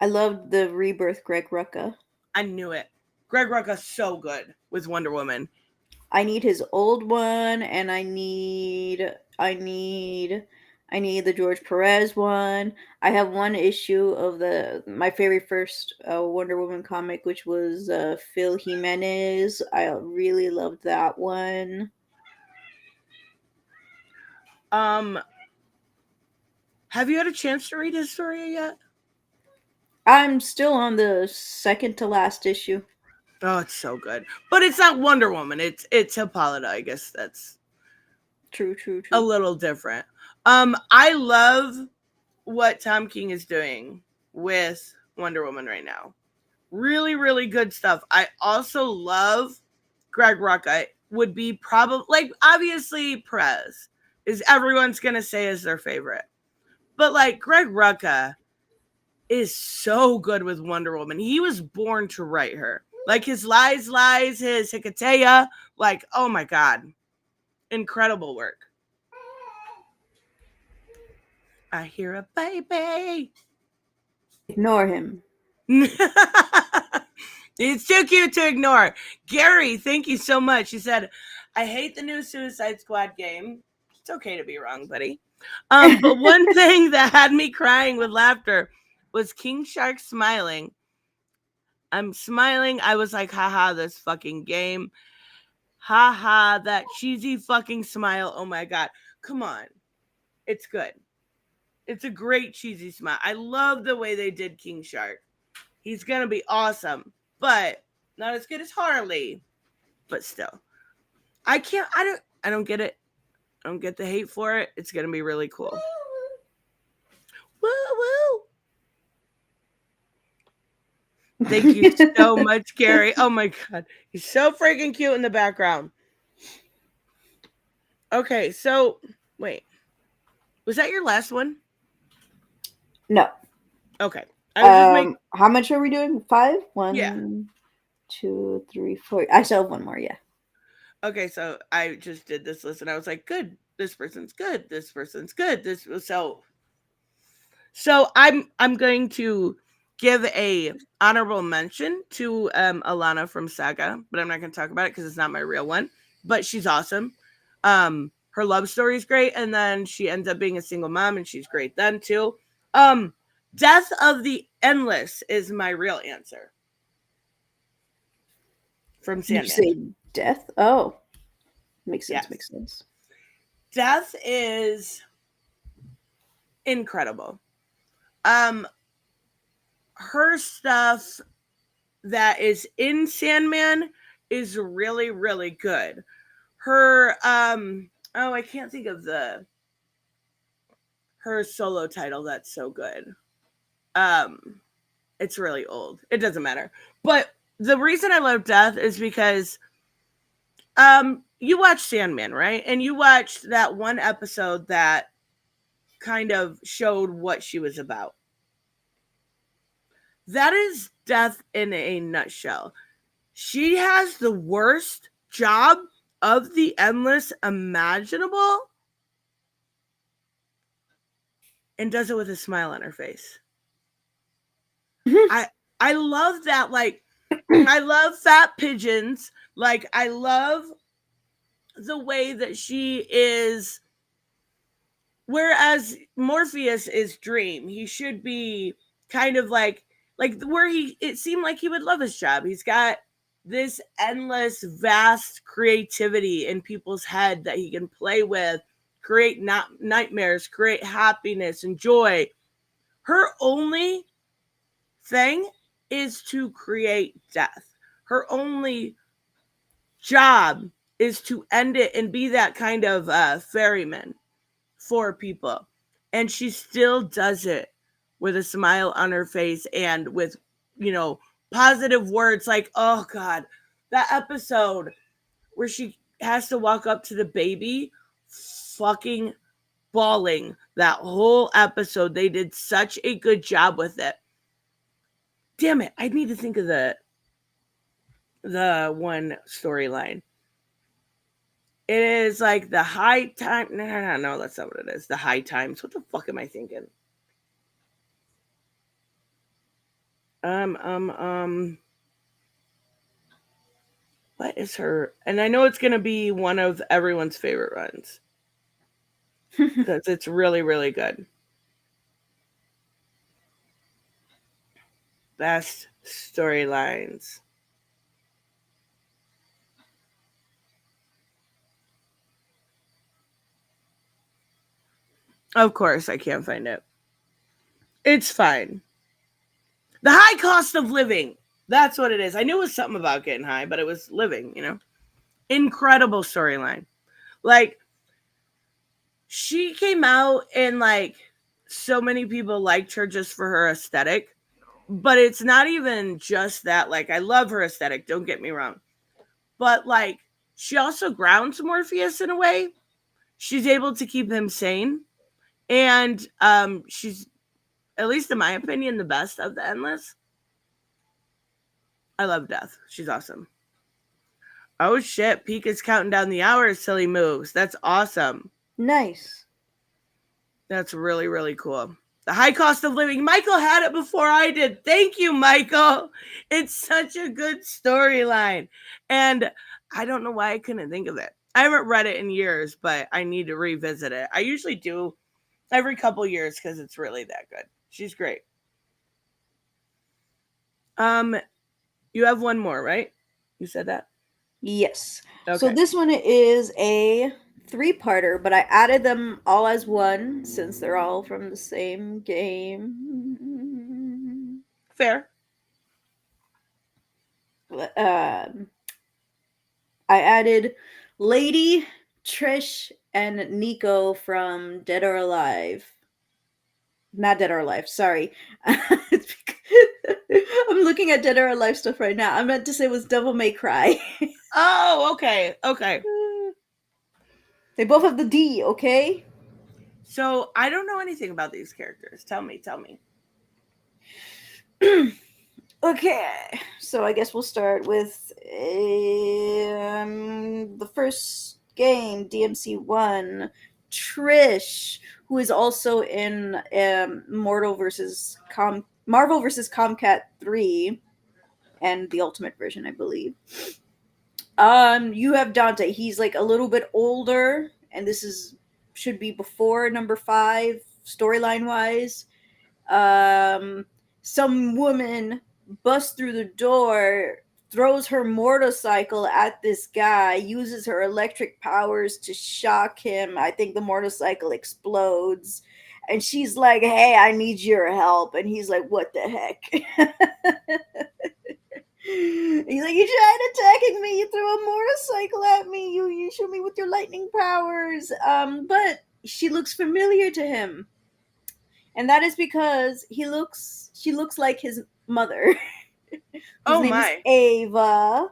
I loved the Rebirth Greg Rucka. I knew it. Greg Rucka's so good with Wonder Woman. I need his old one, and I need the George Perez one. I have one issue of the my very first Wonder Woman comic, which was Phil Jimenez. I really loved that one. Um, have you had a chance to read his story yet? I'm still on the second to last issue. Oh, it's so good. But it's not Wonder Woman. It's Hippolyta. I guess that's True, true, a true. little different. I love what Tom King is doing with Wonder Woman right now. Really, really good stuff. I also love Greg Rucka. Would be probably like obviously Perez is everyone's gonna say is their favorite. But like Greg Rucka is so good with Wonder Woman. He was born to write her. Like his lies, his Hikateya, like, oh my God. Incredible work. I hear a baby. Ignore him. It's too cute to ignore. Gary, thank you so much. He said, I hate the new Suicide Squad game. It's okay to be wrong, buddy. But one thing that had me crying with laughter was King Shark smiling. I'm smiling. I was like, haha, this fucking game. Haha, that cheesy fucking smile. Oh my God. Come on. It's good. It's a great cheesy smile. I love the way they did King Shark. He's going to be awesome, but not as good as Harley, but still. I don't get it. I don't get the hate for it. It's going to be really cool. Woo woo. Thank you so much, Gary. Oh my God. He's so freaking cute in the background. Okay, so wait. Was that your last one? No. Okay. I was just making. How much are we doing? 5? Yeah. 1, 2, 3, 4. I still have one more. Yeah. Okay, so I just did this list and I was like, good. This person's good. This person's good. This so I'm going to give a honorable mention to Alana from Saga, but I'm not going to talk about it because it's not my real one. But she's awesome. Her love story is great, and then she ends up being a single mom, and she's great then too. Um, Death of the Endless is my real answer from Did you Sandman. say death? Oh, makes sense. Yes, Makes sense. Death is incredible. Um, her stuff that is in Sandman is really, really good. Her oh, I can't think of her solo title that's so good. Um it's really old. It doesn't matter. But the reason I love Death is because you watched Sandman, right? And you watched that one episode that kind of showed what she was about. That is Death in a nutshell. She has the worst job of the endless imaginable and does it with a smile on her face. I I love that. Like, I love fat pigeons. Like, I love the way that she is. Whereas Morpheus is Dream, he should be kind of like where he. It seemed like he would love his job. He's got this endless, vast creativity in people's head that he can play with, create nightmares, create happiness and joy. Her only thing is to create death. Her only job is to end it and be that kind of ferryman for people. And she still does it with a smile on her face and with, you know, positive words like, oh God, that episode where she has to walk up to the baby, fucking bawling that whole episode. They did such a good job with it. Damn it, I need to think of the one storyline. It is like the high time. No, that's not what it is. The high times. What the fuck am I thinking? Um, um, um, what is her? And I know it's gonna be one of everyone's favorite runs because it's really, really good. Best storylines. Of course, I can't find it. It's fine. The high cost of living. That's what it is. I knew it was something about getting high, but it was living, you know? Incredible storyline. Like, she came out and, like, so many people liked her just for her aesthetic. But it's not even just that. Like, I love her aesthetic, don't get me wrong. But, like, she also grounds Morpheus in a way. She's able to keep him sane. And she's, at least in my opinion, the best of the Endless. I love Death. She's awesome. Oh shit, Peak is counting down the hours till he moves. That's awesome. Nice. That's really, really cool. The high cost of living. Michael had it before I did. Thank you, Michael. It's such a good storyline. And I don't know why I couldn't think of it. I haven't read it in years, but I need to revisit it. I usually do every couple years because it's really that good. She's great. Um, you have one more, right? You said that? Yes. So Okay. this one is a three-parter, but I added them all as one since they're all from the same game. Fair. Um, I added Lady, Trish, and Nico from Dead or Alive. Not Dead or Alive, sorry. It's I'm looking at Dead or Alive stuff right now. I meant to say it was Devil May Cry. Oh, okay. Okay. They both have the D, okay? So I don't know anything about these characters. Tell me, tell me. Okay, so I guess we'll start with the first game, DMC1. Trish, who is also in Marvel versus Comcat 3 and the Ultimate version, I believe. You have Dante. He's like a little bit older, and this is should be before number 5 storyline wise. um, some woman busts through the door, throws her motorcycle at this guy, uses her electric powers to shock him. I think the motorcycle explodes. And she's like, "Hey, I need your help." And he's like, "What the heck?" He's like, "You tried attacking me. You threw a motorcycle at me. You shoot me with your lightning powers." But she looks familiar to him, and that is because she looks like his mother, whose Oh name is my. Ava.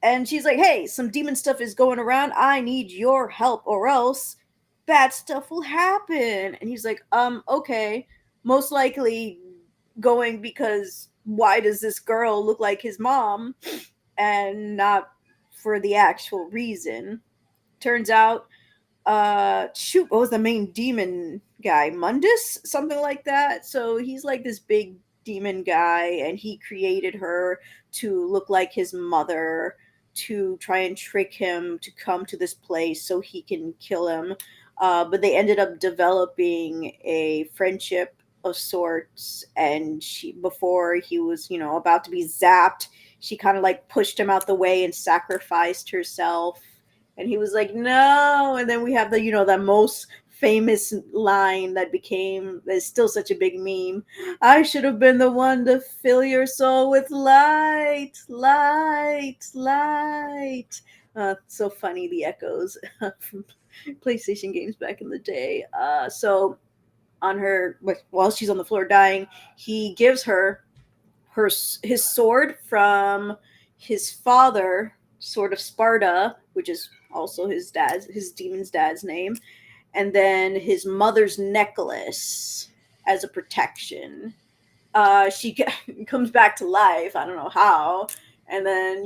And she's like, "Hey, some demon stuff is going around. I need your help, or else bad stuff will happen." And he's like, Okay, most likely going because why does this girl look like his mom, and not for the actual reason. Turns out, shoot, what was the main demon guy? Mundus, something like that. So he's like this big demon guy, and he created her to look like his mother, to try and trick him to come to this place so he can kill him. But they ended up developing a friendship of sorts, and she, before he was, about to be zapped, she kind of like pushed him out the way and sacrificed herself. And he was like, "No." And then we have the, that most famous line that's still such a big meme. "I should have been the one to fill your soul with light, light, light." So funny, the echoes from PlayStation games back in the day. So on her, while she's on the floor dying, he gives her his sword from his father, Sword of Sparta, which is also his demon's dad's name, and then his mother's necklace as a protection. She comes back to life. I don't know how. And then,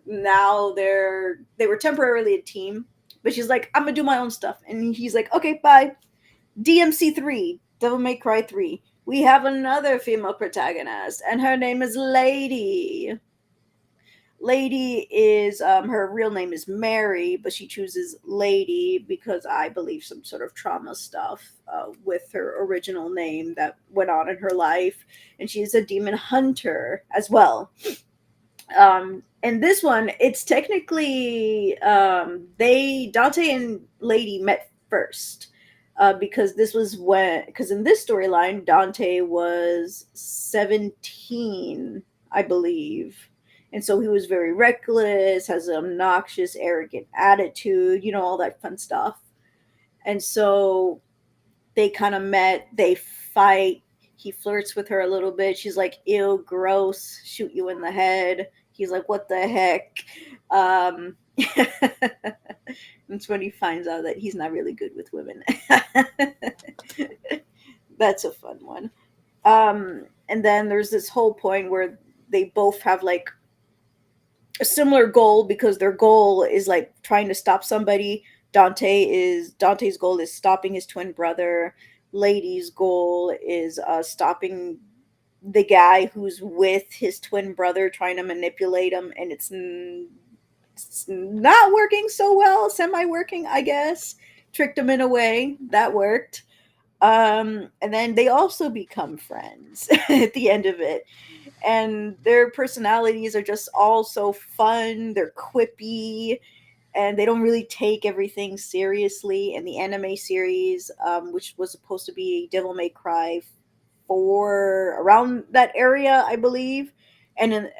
now they were temporarily a team, but she's like, "I'm gonna do my own stuff," and he's like, "Okay, bye." DMC3, Devil May Cry 3. we have another female protagonist, and her name is Lady. Lady is her real name is Mary, but she chooses Lady because I believe some sort of trauma stuff with her original name that went on in her life, and she is a demon hunter as well. And this one, it's technically they Dante and Lady met first. Because this was when, because in this storyline, Dante was 17, I believe. And so he was very reckless, has an obnoxious, arrogant attitude, all that fun stuff. And so they kind of met, they fight. He flirts with her a little bit. She's like, ew, gross, shoot you in the head. He's like, what the heck? That's when he finds out that he's not really good with women. That's a fun one. And then there's this whole point where they both have like a similar goal because their goal is like trying to stop somebody. Dante's goal is stopping his twin brother. Lady's goal is stopping the guy who's with his twin brother, trying to manipulate him, and it's not working so well. Semi working, I guess. Tricked him in a way that worked. And then they also become friends at the end of it, and their personalities are just all so fun. They're quippy, and they don't really take everything seriously. In the anime series, which was supposed to be Devil May Cry 4, around that area, I believe, and in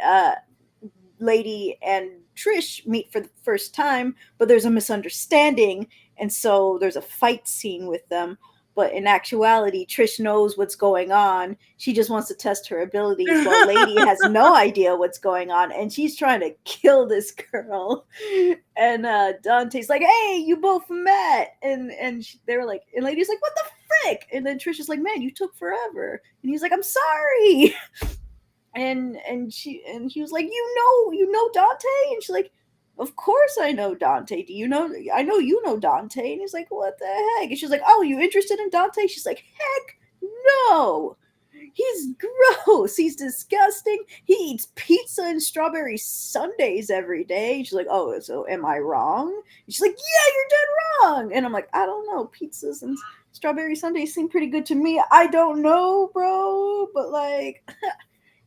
Lady and Trish meet for the first time, but there's a misunderstanding, and so there's a fight scene with them. But in actuality, Trish knows what's going on. She just wants to test her abilities, while Lady has no idea what's going on, and she's trying to kill this girl. And Dante's like, "Hey, you both met," they were like, and Lady's like, "What the frick?" And then Trish is like, "Man, you took forever," and he's like, "I'm sorry." And he was like, "You know Dante?" And she's like, "Of course I know Dante. Do you know? I know you know Dante." And he's like, "What the heck?" And she's like, "Oh, you interested in Dante?" She's like, "Heck no, he's gross, he's disgusting, he eats pizza and strawberry sundaes every day." And she's like, "Oh, so am I wrong?" And she's like, "Yeah, you're dead wrong." And I'm like, "I don't know, pizzas and strawberry sundaes seem pretty good to me. I don't know, bro, but like."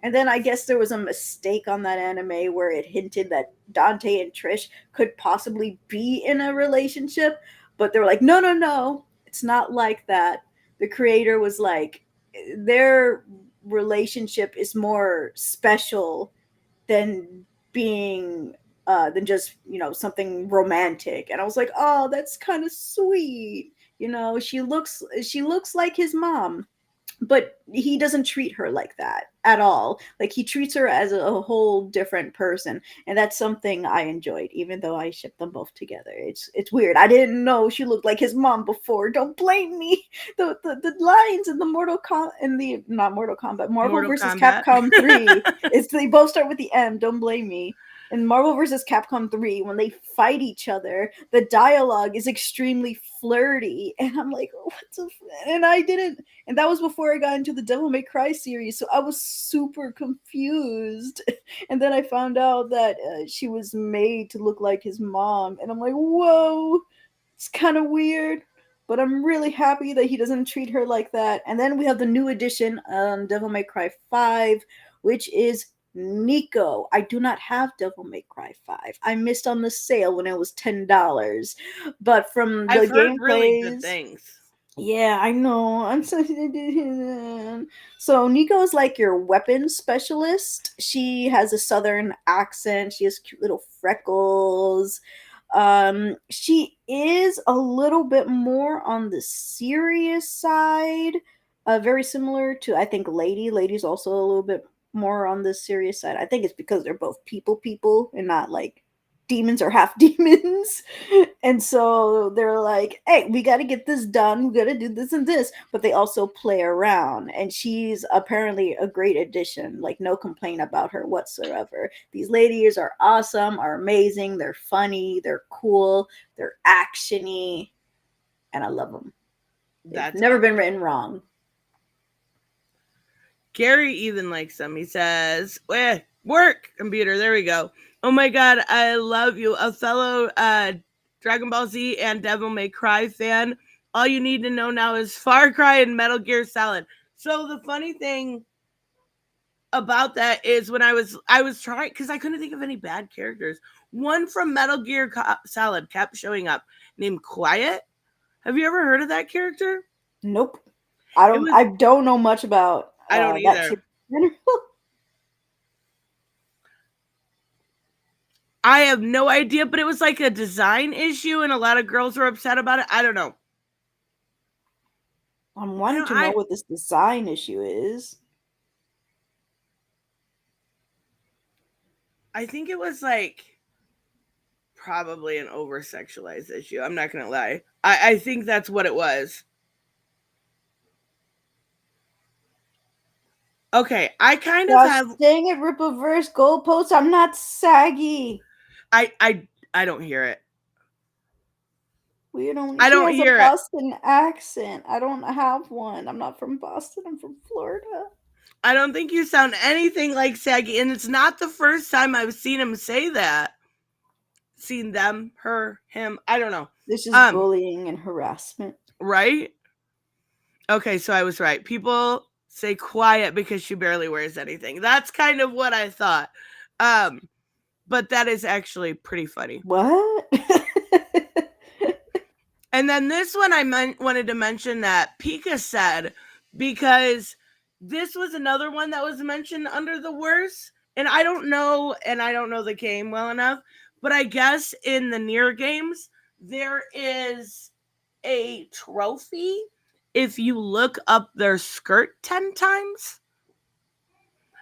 And then I guess there was a mistake on that anime where it hinted that Dante and Trish could possibly be in a relationship, but they were like, "No, no, no, it's not like that." The creator was like, their relationship is more special than being than just, something romantic. And I was like, "Oh, that's kind of sweet." She looks like his mom, but he doesn't treat her like that at all. Like, he treats her as a whole different person, and that's something I enjoyed, even though I shipped them both together. It's weird. I didn't know she looked like his mom before. Don't blame me. The lines in the not Mortal Kombat, Marvel Mortal versus Kombat. Capcom 3, it's they both start with the M. Don't blame me. In Marvel vs. Capcom 3, when they fight each other, the dialogue is extremely flirty. And I'm like, what the and I didn't and that was before I got into the Devil May Cry series, so I was super confused. And then I found out that she was made to look like his mom, and I'm like, whoa, it's kind of weird. But I'm really happy that he doesn't treat her like that. And then we have the new edition on Devil May Cry 5, which is Nico. I do not have Devil May Cry 5. I missed on the sale when it was $10. But from the I've heard really good gameplays, things. yeah, I know. I'm so so Nico is like your weapons specialist. She has a southern accent. She has cute little freckles. She is a little bit more on the serious side. Very similar to, I think, Lady. Lady's also a little bit more on the serious side. I think it's because they're both people and not like demons or half demons. And so they're like, "Hey, we got to get this done. We got to do this and this." But they also play around. And she's apparently a great addition. Like, no complaint about her whatsoever. These ladies are awesome, are amazing. They're funny. They're cool. They're actiony. And I love them. They've That's never been awesome. written wrong. Gary even likes them. He says, work, computer. There we go. Oh my God, I love you. A fellow Dragon Ball Z and Devil May Cry fan. All you need to know now is Far Cry and Metal Gear Solid. So the funny thing about that is when I was trying because I couldn't think of any bad characters. One from Metal Gear Solid kept showing up named Quiet. Have you ever heard of that character? Nope. It was I don't know much about I don't that either. series in general. I have no idea, but it was like a design issue, and a lot of girls were upset about it. I don't know. I'm I wanting don't. to know what this design issue is. I think it was like probably an over sexualized issue. I'm not gonna lie. I think that's what it was. Okay, I kind of Gosh, have. dang it, Rippaverse goalposts. I'm not saggy. I don't hear it. We don't. I She don't has a hear it. Boston accent. I don't have one. I'm not from Boston. I'm from Florida. I don't think you sound anything like Saggy, and it's not the first time I've seen him say that. Seen them, her, him. I don't know. This is bullying and harassment. Right? Okay, so I was right. People say quiet because she barely wears anything. That's kind of what I thought. Um, but that is actually pretty funny. What? And then this one I wanted to mention that Pika said because this was another one that was mentioned under the worst. And I don't know the game well enough, but I guess in the near games there is a trophy if you look up their skirt 10 times.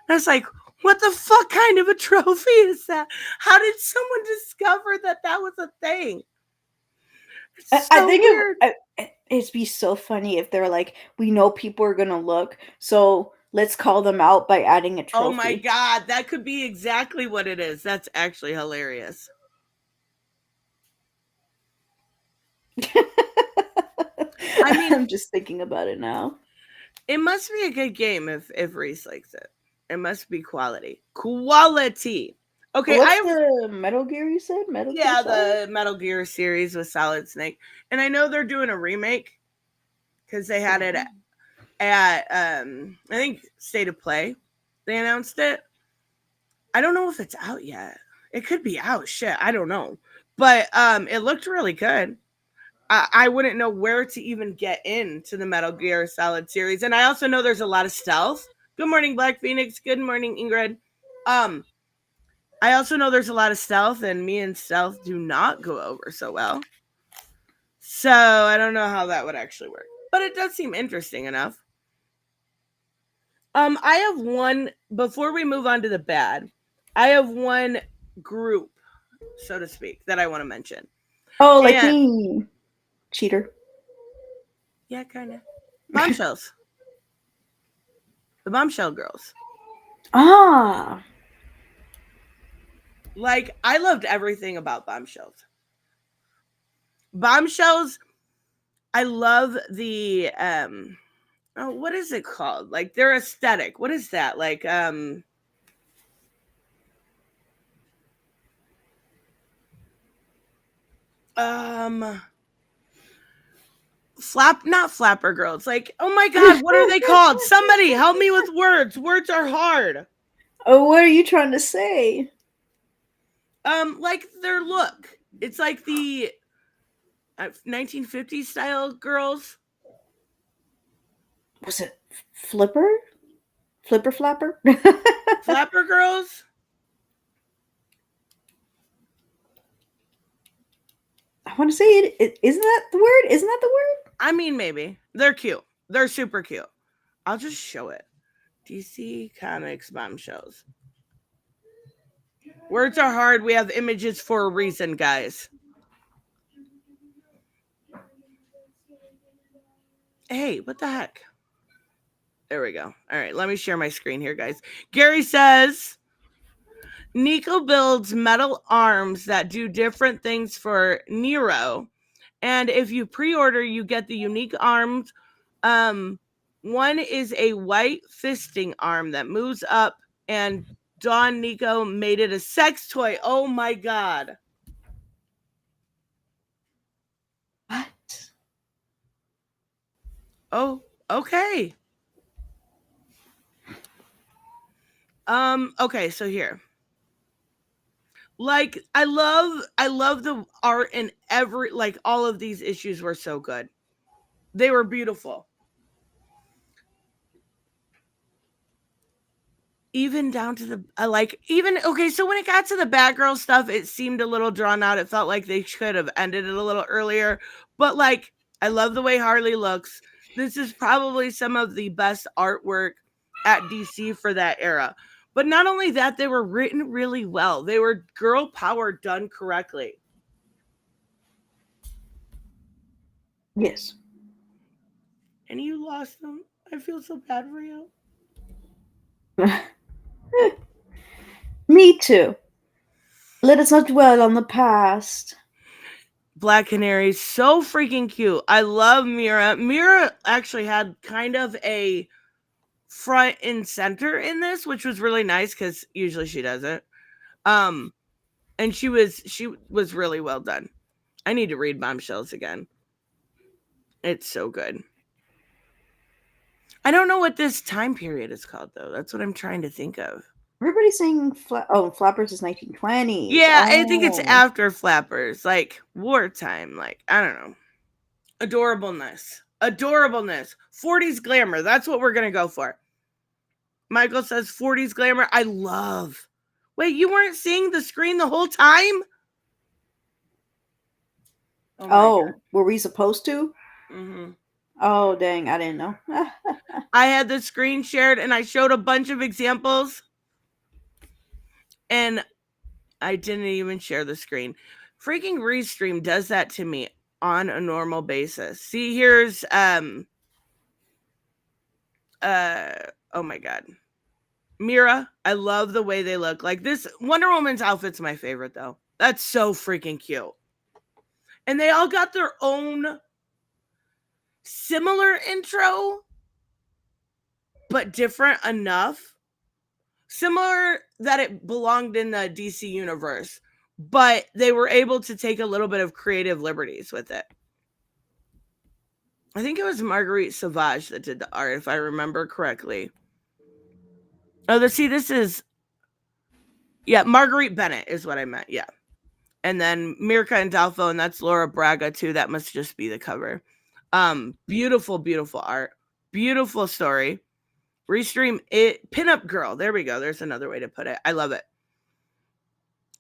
And I was like, what the fuck kind of a trophy is that? How did someone discover that that was a thing? It's I so think weird. it'd be so funny if they're like, we know people are gonna look, so let's call them out by adding a Oh my trophy. God, that could be exactly what it is. That's actually hilarious. I mean, I'm just thinking about it now. it must be a good game if Reese likes it. It must be quality. Quality. Okay, What's I've the Metal Gear you said? Metal Gear yeah, Solid? the Metal Gear series with Solid Snake. And I know they're doing a remake because they had it at I think State of Play. They announced it. I don't know if it's out yet. It could be out. Shit, I don't know. But it looked really good. I wouldn't know where to even get into the Metal Gear Solid series. And I also know there's a lot of stealth. Good morning, Black Phoenix. Good morning, Ingrid. Um, I also know there's a lot of stealth, and me and stealth do not go over so well. So I don't know how that would actually work. But it does seem interesting enough. I have one before we move on to the bad. I have one group, so to speak, that I want to mention. Oh, like And me. Cheater. yeah, kind of. Bombshells. The bombshell girls. Ah. Like, I loved everything about bombshells. Bombshells, I love the oh, what is it called? Like their aesthetic. What is that? Like um not flapper girls. Like, oh my god, what are they called? Somebody help me with words. Words are hard. Oh, what are you trying to say? Like their look. It's like the 1950s style girls. Was it Flipper? Flipper Flapper? Flapper girls. I want to say it. Isn't that the word? Isn't that the word? I mean, maybe. They're cute. They're super cute. I'll just show it. DC Comics bombshells. Words are hard. We have images for a reason, guys. Hey, what the heck? There we go. All right, let me share my screen here, guys. Gary says Nico builds metal arms that do different things for Nero. And if you pre-order, you get the unique arms One is a white fisting arm that moves up, and Don Nico made it a sex toy. Oh my god. What? Oh, okay. Okay, so here. Like I love the art in every, like, all of these issues were so good. They were beautiful. Even down to the I like even okay, so when it got to the Batgirl stuff, it seemed a little drawn out. It felt like they should have ended it a little earlier. But like I love the way Harley looks. This is probably some of the best artwork at DC for that era. But not only that, they were written really well. They were girl power done correctly. Yes. And you lost them. I feel so bad for you. Me too. Let us not dwell on the past. Black Canary, so freaking cute. I love Mira. Mira actually had kind of a front and center in this, which was really nice because usually she doesn't. Um, and she was really well done. I need to read Bombshells again. It's so good. I don't know what this time period is called though. That's what I'm trying to think of. Everybody's saying Flappers is 1920s. Yeah, I think it's Oh. after Flappers, like wartime. Like I don't know, adorableness, adorableness, 40s glamour. That's what we're gonna go for. Michael says 40s glamour. I love. Wait, you weren't seeing the screen the whole time? Oh my Oh, were we supposed to? god. Mm-hmm. Oh, dang, I didn't know. I had the screen shared and I showed a bunch of examples and I didn't even share the screen. Freaking Restream does that to me on a normal basis. See, here's uh oh my god. Mira, I love the way they look. Like this Wonder Woman's outfit's my favorite though. That's so freaking cute. And they all got their own similar intro, but different enough. Similar that it belonged in the DC universe, but they were able to take a little bit of creative liberties with it. I think it was Marguerite Sauvage that did the art, if I remember correctly. Oh, this is, yeah, Marguerite Bennett is what I meant. Yeah. And then Mirka and Dalfo, and that's Laura Braga too. That must just be the cover. Beautiful, beautiful art. Beautiful story. Restream it. Pinup Girl. There we go. There's another way to put it. I love it.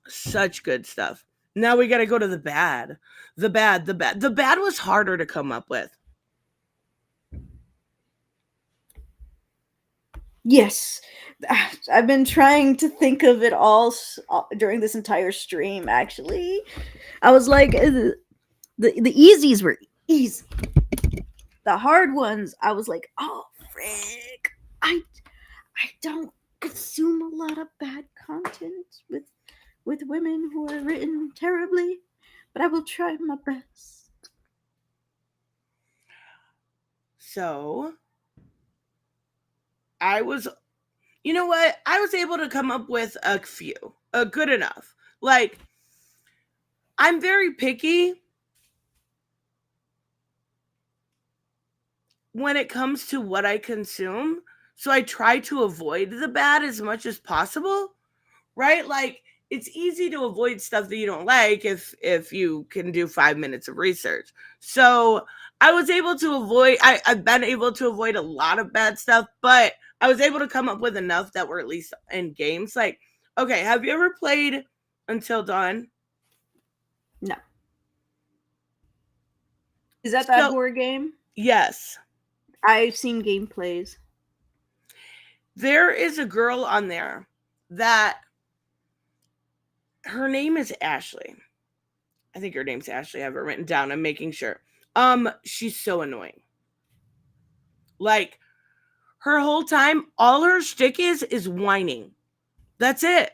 Such good stuff. Now we got to go to the bad. The bad, the bad. The bad was harder to come up with. Yes. I've been trying to think of it all during this entire stream, actually. I was like, the easies were easy. The hard ones, I was like, oh, frick. I don't consume a lot of bad content with women who are written terribly, but I will try my best. So I was, you know what? I was able to come up with a few, good enough. Like, I'm very picky when it comes to what I consume. So I try to avoid the bad as much as possible, right? Like, it's easy to avoid stuff that you don't like if you can do 5 minutes of research. So I was able to avoid, I've been able to avoid a lot of bad stuff, but I was able to come up with enough that were at least in games. Like, okay, have you ever played Until Dawn? No. Is that So horror game? yes, I've seen gameplays. there is a girl on there that her name is Ashley. I think her name's Ashley. I have it written down. I'm making sure. She's so annoying. Like, her whole time, all her shtick is whining. That's it.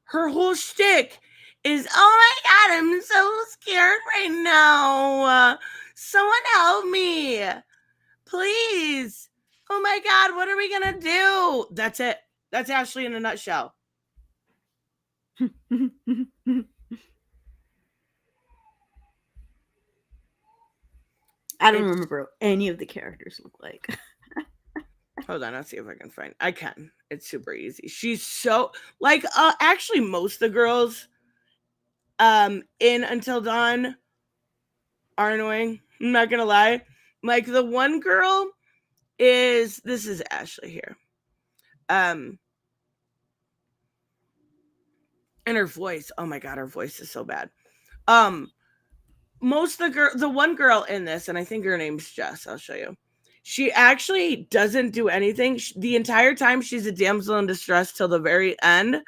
Her whole shtick is, oh my god, I'm so scared right now. Someone help me. Please. Oh my God, what are we going to do? That's it. That's Ashley in a nutshell. I don't It's remember what any of the characters look like. hold on, I'll see if I can find. I can. It's super easy. She's so like actually most of the girls in Until Dawn are annoying. I'm not gonna lie. Like the one girl is this is Ashley here. Um and her voice, oh my god, her voice is so bad. Um most of the one girl in this, and I think her name's Jess, I'll show you. She actually doesn't do anything. The entire time she's a damsel in distress till the very end,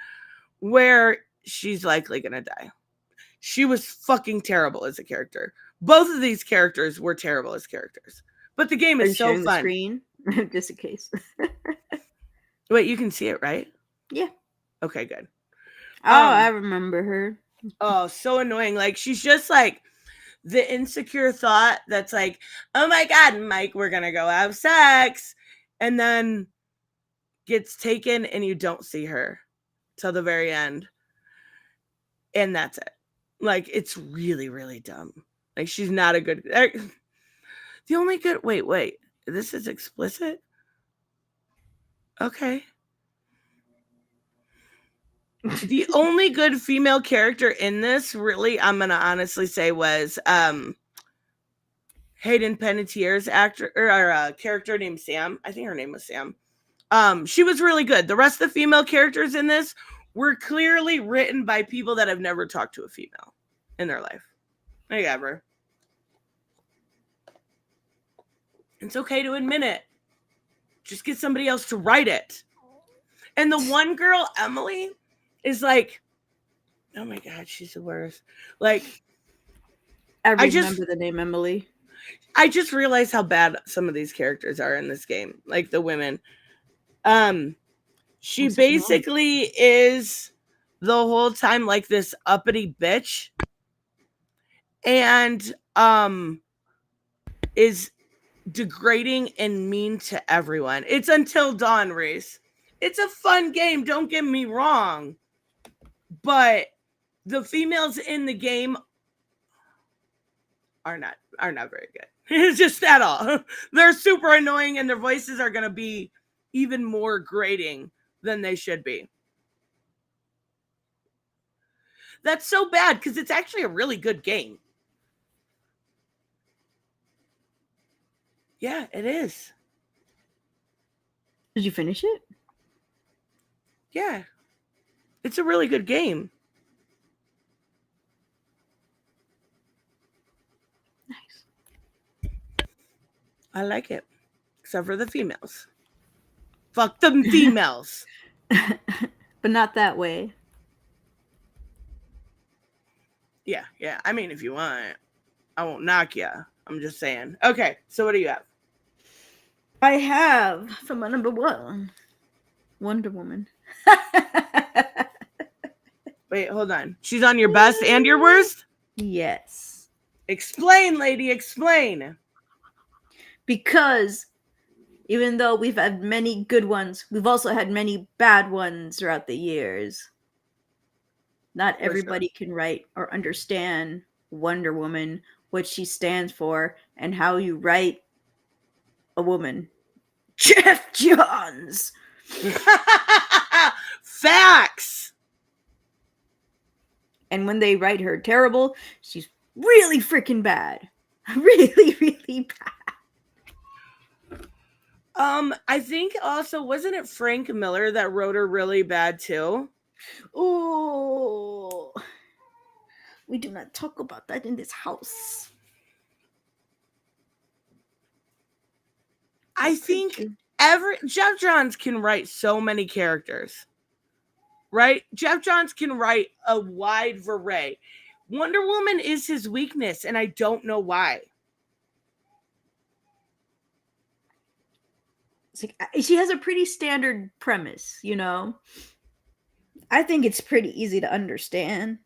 where she's likely gonna die. She was fucking terrible as a character. Both of these characters were terrible as characters. But the game Are you is so sharing the fun. screen? Just in case. Wait, you can see it, right? Yeah. Okay, good. Oh, I remember her. Oh, so annoying. Like she's just like the insecure thought that's like, oh my God, Mike, we're gonna go have sex. And then gets taken and you don't see her till the very end. And that's it. Like it's really, really dumb. Like she's not a good the only good wait. This is explicit? Okay. The only good female character in this, really, I'm gonna honestly say, was Hayden Panettiere's actor or character named Sam. I think her name was Sam. She was really good. The rest of the female characters in this were clearly written by people that have never talked to a female in their life. Whatever. It's okay to admit it. Just get somebody else to write it. And the one girl, Emily, is like, oh my God, she's the worst. Like, I remember the name Emily. I just realized how bad some of these characters are in this game, like the women. She basically is the whole time like this uppity bitch, and is degrading and mean to everyone. It's Until Dawn, Reese. It's a fun game, don't get me wrong, but the females in the game are not very good. It's just at all. They're super annoying and their voices are going to be even more grating than they should be. That's so bad because it's actually a really good game. Yeah, it is. Did you finish it? Yeah. It's a really good game. Nice. I like it. Except for the females. Fuck them females. But not that way. Yeah. I mean, if you want, I won't knock you. I'm just saying. Okay, so what do you have? I have for my number one, Wonder Woman. Wait, hold on. She's on your best and your worst? Yes. Explain, lady, explain. Because even though we've had many good ones, we've also had many bad ones throughout the years. Not everybody can write or understand Wonder Woman, what she stands for, and how you write a woman. Jeff Johns! Facts! And when they write her terrible, she's really freaking bad. Really, really bad. I think also, wasn't it Frank Miller that wrote her really bad too? Oh, we do not talk about that in this house. I think Jeff Johns can write so many characters, right? Jeff Johns can write a wide variety. Wonder Woman is his weakness, and I don't know why. It's like, she has a pretty standard premise, you know? I think it's pretty easy to understand.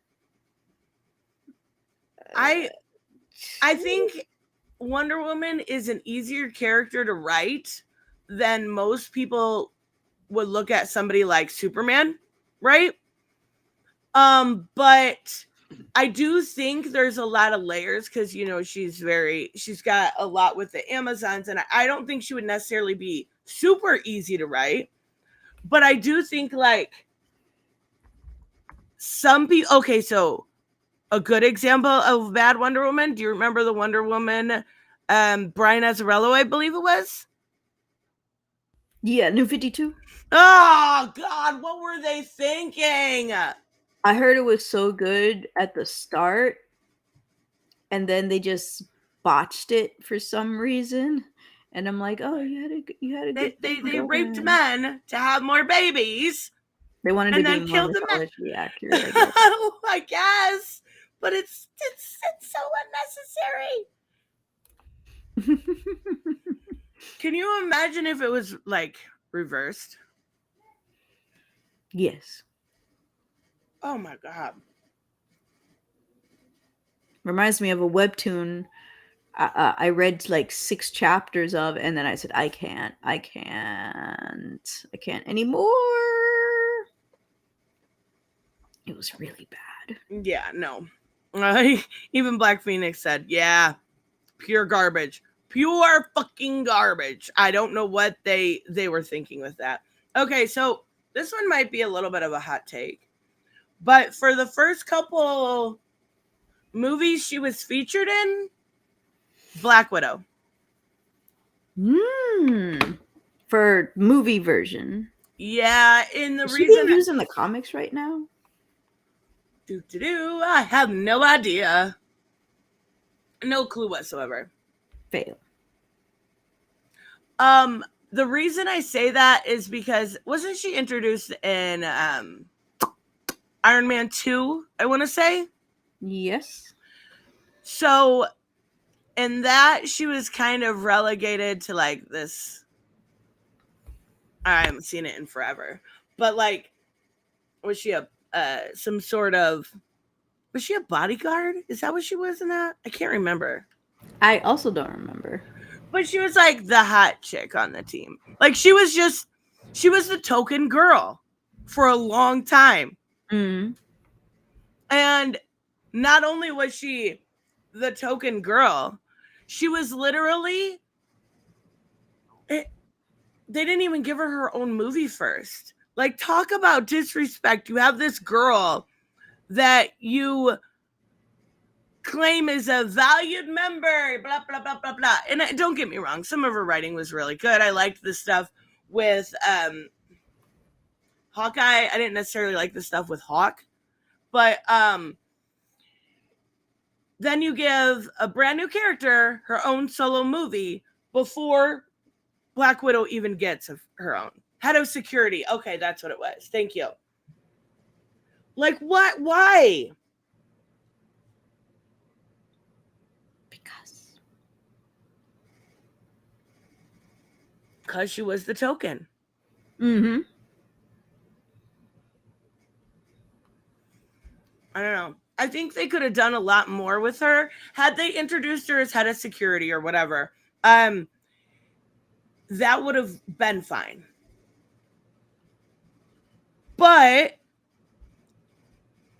I think Wonder Woman is an easier character to write than most people would look at somebody like Superman, right? But I do think there's a lot of layers because she's got a lot with the Amazons, and I don't think she would necessarily be super easy to write. But I do think like some people. Okay, so a good example of bad Wonder Woman. Do you remember the Wonder Woman? Brian Azzarello, I believe it was. Yeah, New 52. Oh God, what were they thinking? I heard it was so good at the start, and then they just botched it for some reason. And I'm like, oh, you had a They, good they thing they raped going. men to have more babies They wanted to and be then more killed the men. mythologically accurate, I guess. I guess, but it's so unnecessary. Can you imagine if it was like reversed? Yes. Oh my God. Reminds me of a webtoon I read like 6 chapters of, and then I said, I can't anymore. It was really bad. Yeah, no. Even Black Phoenix said, yeah, pure garbage. Pure fucking garbage. I don't know what they were thinking with that. Okay, so this one might be a little bit of a hot take. But for the first couple movies she was featured in, Black Widow. For movie version. Yeah, in the Is she being reason used in the comics right now? I have no idea. No clue whatsoever. Fail. The reason I say that is because wasn't she introduced in Iron Man 2, I want to say? Yes. So in that she was kind of relegated to like this. I haven't seen it in forever. But like was she a some sort of was she a bodyguard? Is that what she was in that? I can't remember. I also don't remember. But she was like the hot chick on the team. Like she was the token girl for a long time. Mm. And not only was she the token girl, she was literally they didn't even give her her own movie first. Like talk about disrespect. You have this girl that you claim is a valued member, blah blah blah blah blah. And don't get me wrong, some of her writing was really good. I liked the stuff with Hawkeye. I didn't necessarily like the stuff with Hawk, but then you give a brand new character her own solo movie before Black Widow even gets her own. Head of security. Okay, that's what it was. Thank you. Like what? Why? Because she was the token. Mm-hmm. I don't know. I think they could have done a lot more with her had they introduced her as head of security or whatever. That would have been fine. But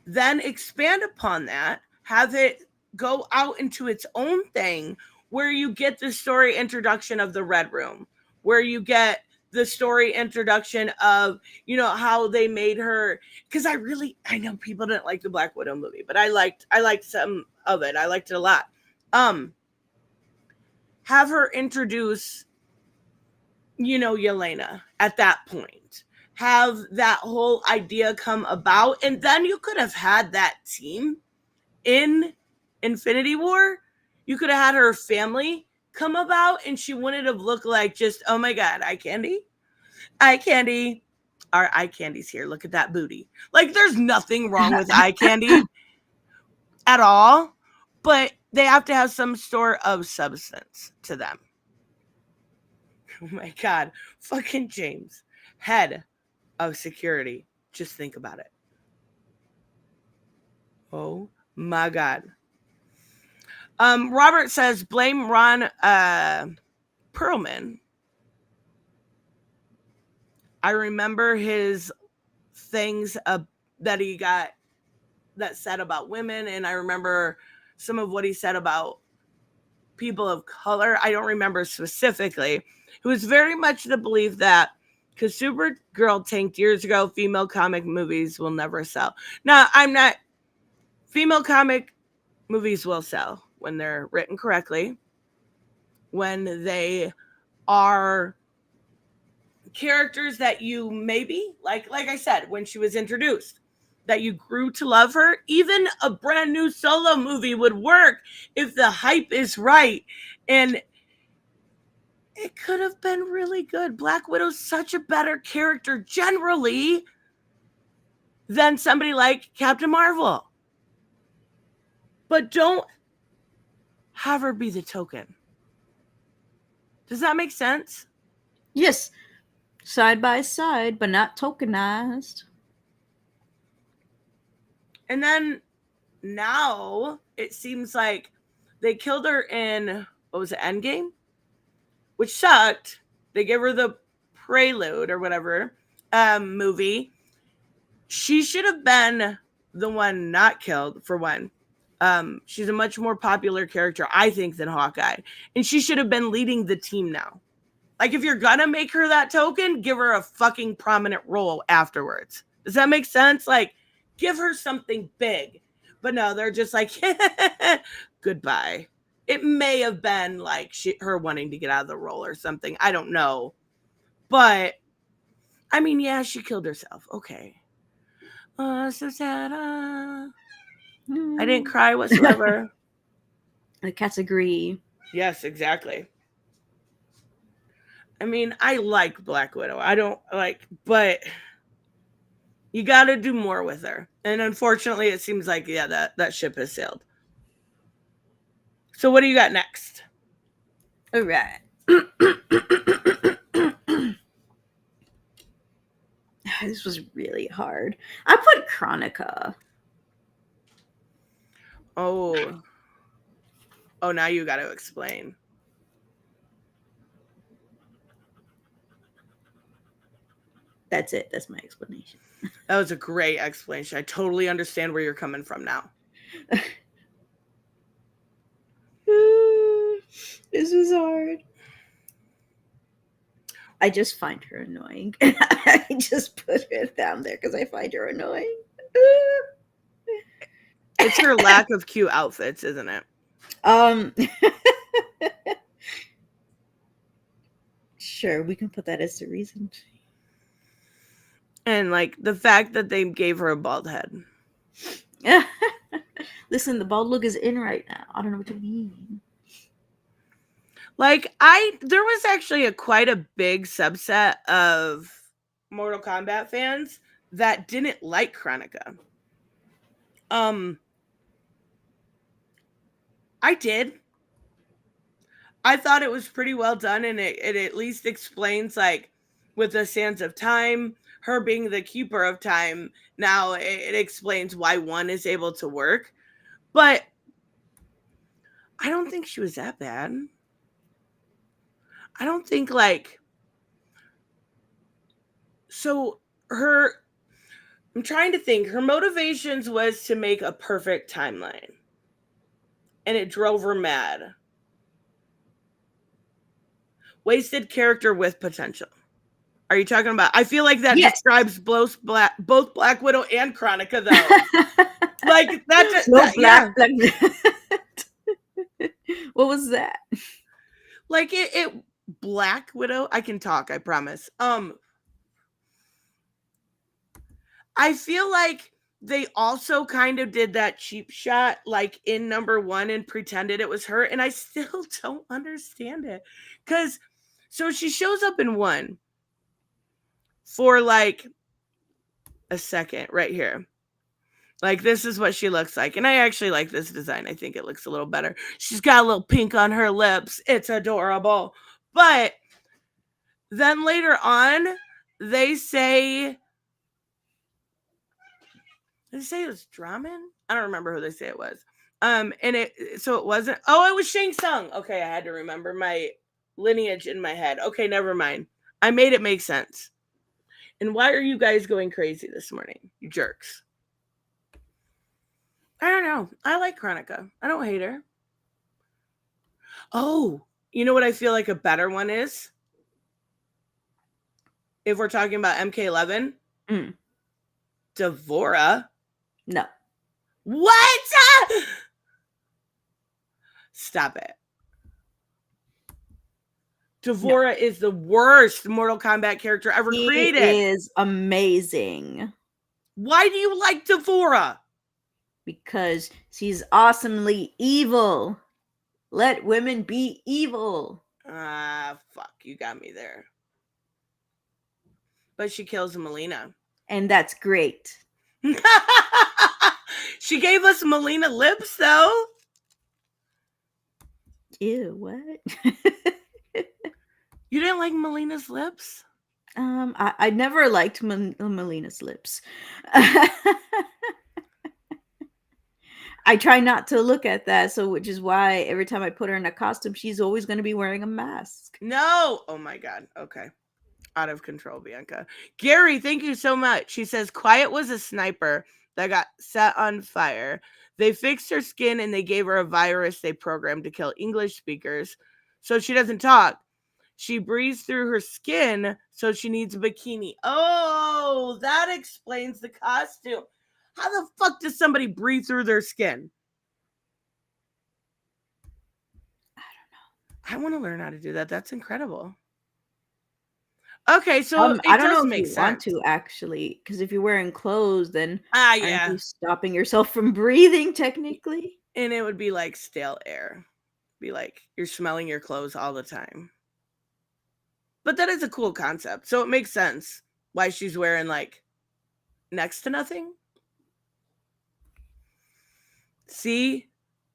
then expand upon that, have it go out into its own thing where you get the story introduction of the Red Room, where you get the story introduction of how they made her, because I know people didn't like the Black Widow movie, but I liked some of it. I liked it a lot. Have her introduce Yelena at that point, have that whole idea come about, and then you could have had that team in Infinity War. You could have had her family come about, and she wouldn't have looked like just, oh my God, eye candy. Our eye candy's here. Look at that booty. Like, there's nothing wrong with eye candy at all, but they have to have some sort of substance to them. Oh my God. Fucking James. Head of security. Just think about it. Oh my God. Robert says blame Ron Perlman. I remember his things that he got that said about women, and I remember some of what he said about people of color. I don't remember specifically. It was very much the belief that because Supergirl tanked years ago, female comic movies will never sell. Now, I'm not. Female comic movies will sell when they're written correctly, when they are characters that you maybe like I said when she was introduced that you grew to love her. Even a brand new solo movie would work if the hype is right, and it could have been really good. Black Widow's such a better character generally than somebody like Captain Marvel, but don't have her be the token. Does that make sense? Yes, side by side, but not tokenized. And then now it seems like they killed her in, what was it, Endgame? Which sucked. They gave her the Prelude or whatever movie. She should have been the one not killed, for one. She's a much more popular character, I think, than Hawkeye. And she should have been leading the team now. Like, if you're gonna make her that token, give her a fucking prominent role afterwards. Does that make sense? Like, give her something big. But no, they're just like, goodbye. It may have been like her wanting to get out of the role or something. I don't know. But, I mean, yeah, she killed herself. Okay. So sad. I didn't cry whatsoever. The cats agree. Yes, exactly. I mean, I like Black Widow. I don't like, but you got to do more with her. And unfortunately, it seems like, yeah, that ship has sailed. So what do you got next? All right. This was really hard. I put Chronica. Oh, now you got to explain. That's it. That's my explanation. That was a great explanation. I totally understand where you're coming from now. This was hard. I just find her annoying. I just put it down there because I find her annoying. It's her lack of cute outfits, isn't it? Sure, we can put that as the reason. And like the fact that they gave her a bald head. Listen, the bald look is in right now. I don't know what you mean. Like there was actually quite a big subset of Mortal Kombat fans that didn't like Chronica. I did. I thought it was pretty well done, and it at least explains, like, with the Sands of Time, her being the keeper of time. Now it explains why one is able to work, but I don't think she was that bad. I don't think so I'm trying to think. Her motivations was to make a perfect timeline, and it drove her mad. Wasted character with potential. Are you talking about? I feel like that describes both Black Widow and Chronica, though. Like that's Black. What was that? Like it Black Widow. I can talk. I promise. I feel like they also kind of did that cheap shot, like in #1, and pretended it was her, and I still don't understand it. Because so she shows up in 1 for like a second right here. Like, this is what she looks like. And I actually like this design. I think it looks a little better. She's got a little pink on her lips. It's adorable. But then later on, they say it was Draman? I don't remember who they say it was. And it wasn't. Oh, it was Shang Tsung. Okay, I had to remember my lineage in my head. Okay, never mind. I made it make sense. And why are you guys going crazy this morning, you jerks? I don't know. I like Chronica. I don't hate her. Oh, you know what I feel like a better one is? If we're talking about MK11, Mm, Devora. no. What? Stop it. No. Devora is the worst Mortal Kombat character ever He created. is amazing. Why do you like Devora? Because she's awesomely evil. Let women be evil. Ah, fuck. You got me there. But she kills Melina. And that's great. She gave us Melina lips, though. Ew, what? You didn't like Melina's lips? I never liked Melina's lips. I try not to look at that, so which is why every time I put her in a costume, she's always going to be wearing a mask. No. Oh my god. Okay. Out of control, Bianca. Gary, thank you so much. He says Quiet was a sniper that got set on fire. They fixed her skin and they gave her a virus they programmed to kill English speakers. So she doesn't talk. She breathes through her skin, so she needs a bikini. Oh, that explains the costume. How the fuck does somebody breathe through their skin? I don't know. I want to learn how to do that. That's incredible. Okay, so I it don't does know if make you want sense. to actually, because if you're wearing clothes, then Ah, aren't yeah. you stopping yourself from breathing technically? And it would be like stale air. Be like you're smelling your clothes all the time. But that is a cool concept. So it makes sense why she's wearing like next to nothing. See,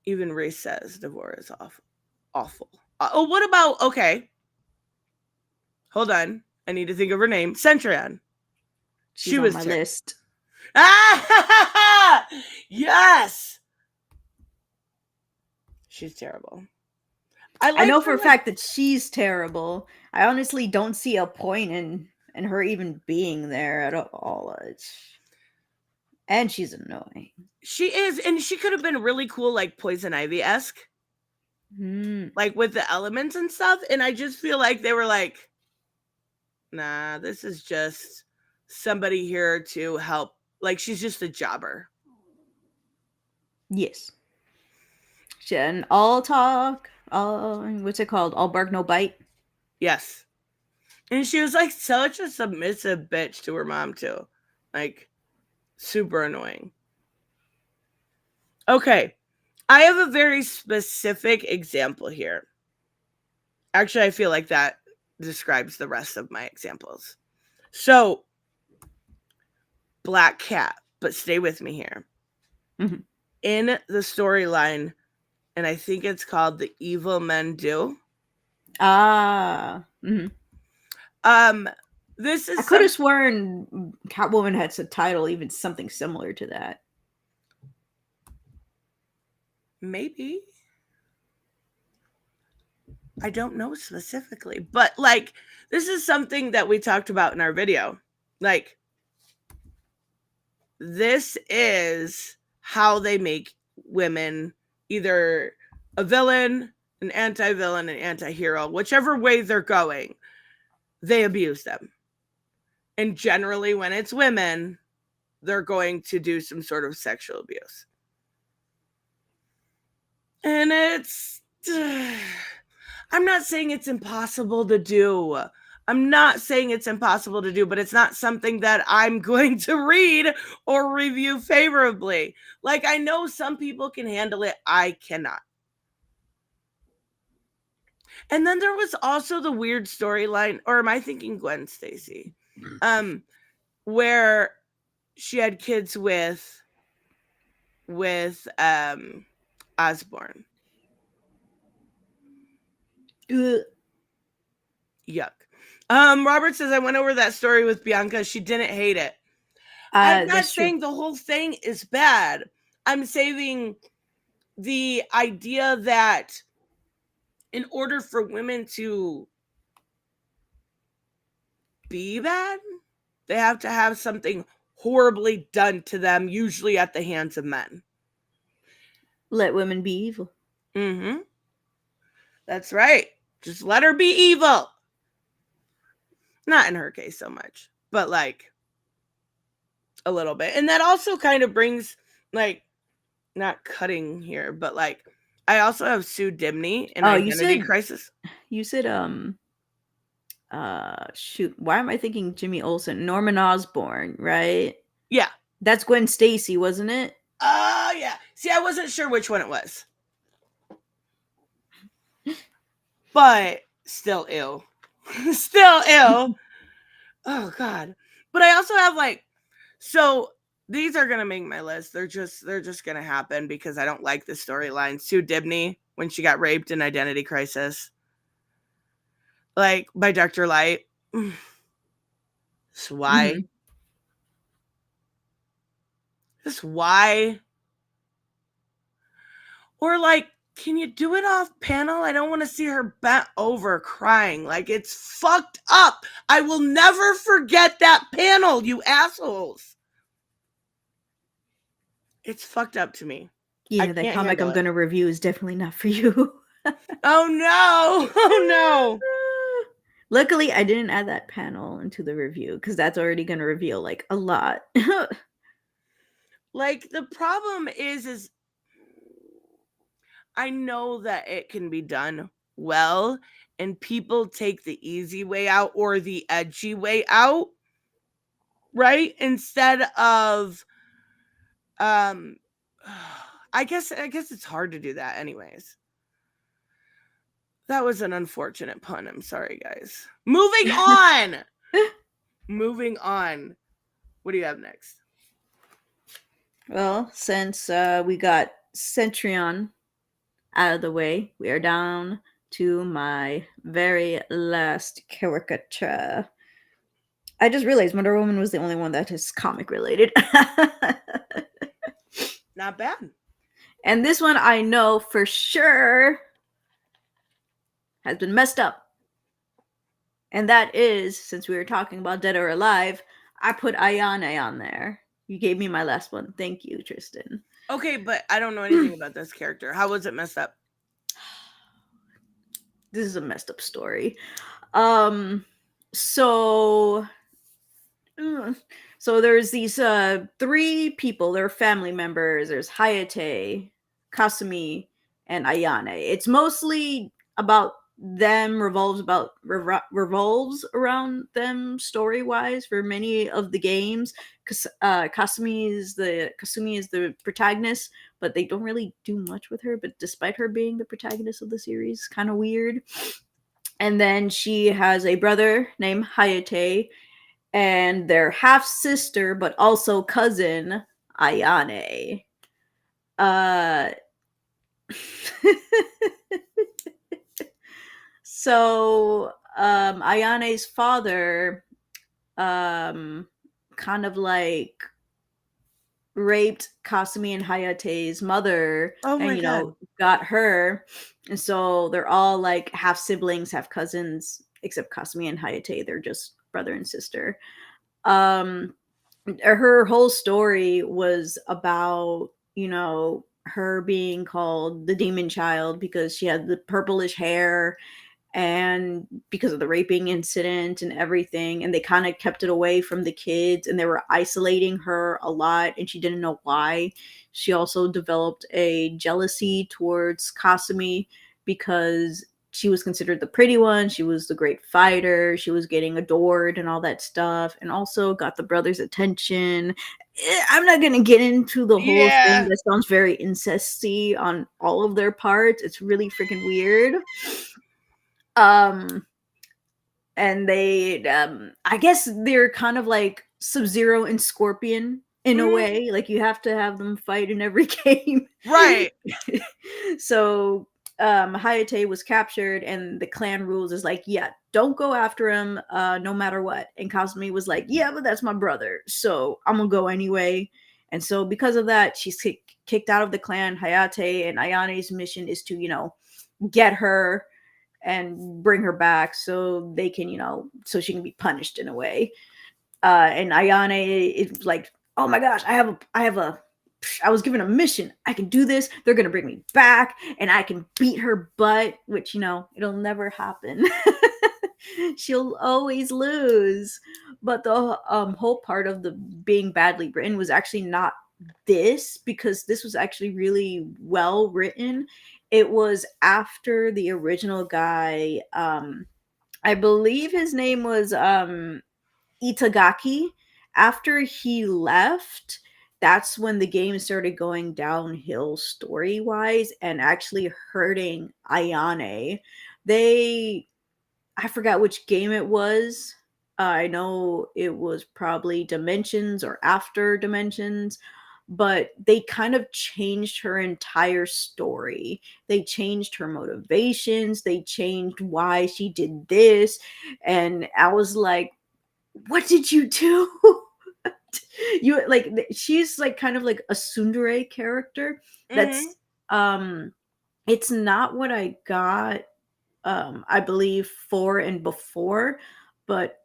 even Reese says Devora is awful. Oh, what about okay? Hold on, I need to think of her name. Centurion. She's She on was my terrible. list. Ah, yes. She's terrible. I like know her, for a like, fact that she's terrible. I honestly don't see a point in her even being there at all. And she's annoying. she is, and she could have been really cool, like Poison Ivy esque, like with the elements and stuff. And I just feel like they were like, nah, this is just somebody here to help. Like she's just a jobber. Yes. And all talk, all what's it called? All bark, no bite. Yes. And she was like such a submissive bitch to her mom too. Like super annoying. Okay. I have a very specific example here. Actually, I feel like that describes the rest of my examples. So, Black Cat, but stay with me here. Mhm. In the storyline, and I think it's called The Evil Men Do. Ah. Mhm. This I is could have sworn Catwoman had a title, even something similar to that. maybe I don't know specifically, but like this is something that we talked about in our video. Like this is how they make women either a villain, an anti-villain, an anti-hero, whichever way they're going, they abuse them. And generally when it's women, they're going to do some sort of sexual abuse. And it's I'm not saying it's impossible to do. I'm not saying it's impossible to do, but it's not something that I'm going to read or review favorably. Like, I know some people can handle it, I cannot. And then there was also the weird storyline, or am I thinking Gwen Stacy? Where she had kids with Osborne. Ugh. Yuck. Robert says I went over that story with Bianca. She didn't hate it. I'm not That's true. saying the whole thing is bad. I'm saying the idea that in order for women to be bad, they have to have something horribly done to them, usually at the hands of men. Let women be evil. Mm-hmm. That's right. Just let her be evil. Not in her case so much, but like a little bit. And that also kind of brings, like, not cutting here, but like, I also have Sue Dimney in Oh, Identity Crisis. you said shoot, why am I thinking Jimmy Olsen? Norman Osborn, right? Yeah. That's Gwen Stacy, wasn't it? Oh, yeah. See, I wasn't sure which one it was. But still ill. Still ill. Oh, God. But I also have, like, so these are gonna make my list. They're just gonna happen because I don't like the storyline. Sue Dibney when she got raped in Identity Crisis, like by Dr. Light. That's why. Mm-hmm. That's why. Or like, can you do it off panel? I don't want to see her bent over crying. Like, it's fucked up. I will never forget that panel, you assholes. It's fucked up to me. I Yeah, that can't comic handle I'm it. gonna review is definitely not for you. Oh no. Oh no. Luckily, I didn't add that panel into the review because that's already gonna reveal like a lot. Like, the problem is I know that it can be done well, and people take the easy way out or the edgy way out, right? Instead of um I guess it's hard to do that anyways. That was an unfortunate pun. I'm sorry, guys. Moving on. Moving on. What do you have next? Well, since we got Centurion out of the way, we are down to my very last caricature. I just realized Wonder Woman was the only one that is comic related. Not bad. And this one I know for sure has been messed up. And that is, since we were talking about Dead or Alive, I put Ayane on there. You gave me my last one. Thank you, Tristan. Okay, but I don't know anything about this character. How was it messed up? This is a messed up story. Um so so there's these three people, they're family members. There's Hayate, Kasumi, and Ayane. It's mostly about them, revolves around them story wise for many of the games. Because Kasumi is the protagonist, but they don't really do much with her. But despite her being the protagonist of the series, kind of weird. And then she has a brother named Hayate, and their half sister, but also cousin, Ayane. Uh, so Ayane's father, kind of like raped Kasumi and Hayate's mother, Oh and my god. got her, and so they're all like half siblings, half cousins, except Kasumi and Hayate. They're just brother and sister. um Her whole story was about her being called the demon child because she had the purplish hair, and because of the raping incident and everything, and they kind of kept it away from the kids, and they were isolating her a lot, and she didn't know why. She also developed a jealousy towards Kasumi because she was considered the pretty one, she was the great fighter, she was getting adored and all that stuff, and also got the brother's attention. I'm not gonna get into the whole thing. Yeah. That sounds very incesty on all of their parts. It's really freaking weird. um and they I guess they're kind of like Sub-Zero and Scorpion in a Mm, way. Like, you have to have them fight in every game. right. So Hayate was captured, and the clan rules is like, yeah, don't go after him no matter what. And Kazumi was like, yeah, but that's my brother, so I'm gonna go anyway. And so because of that, she's kicked out of the clan. Hayate and Ayane's mission is to, get her and bring her back so they can, so she can be punished in a way. And Ayane is like, oh my gosh, I was given a mission. I can do this. They're gonna bring me back, and I can beat her butt. Which it'll never happen. She'll always lose. But the whole part of the being badly written was actually not this, because this was actually really well written. It was after the original guy. I believe his name was Itagaki. After he left, that's when the game started going downhill story wise and actually hurting Ayane. They, I forgot which game it was. I know it was probably Dimensions or After Dimensions, but they kind of changed her entire story. They changed her motivations, they changed why she did this. And I was like, what did you do? You like she's like kind of like a tsundere character Mm-hmm. that's it's not what I got I believe 4 and before, but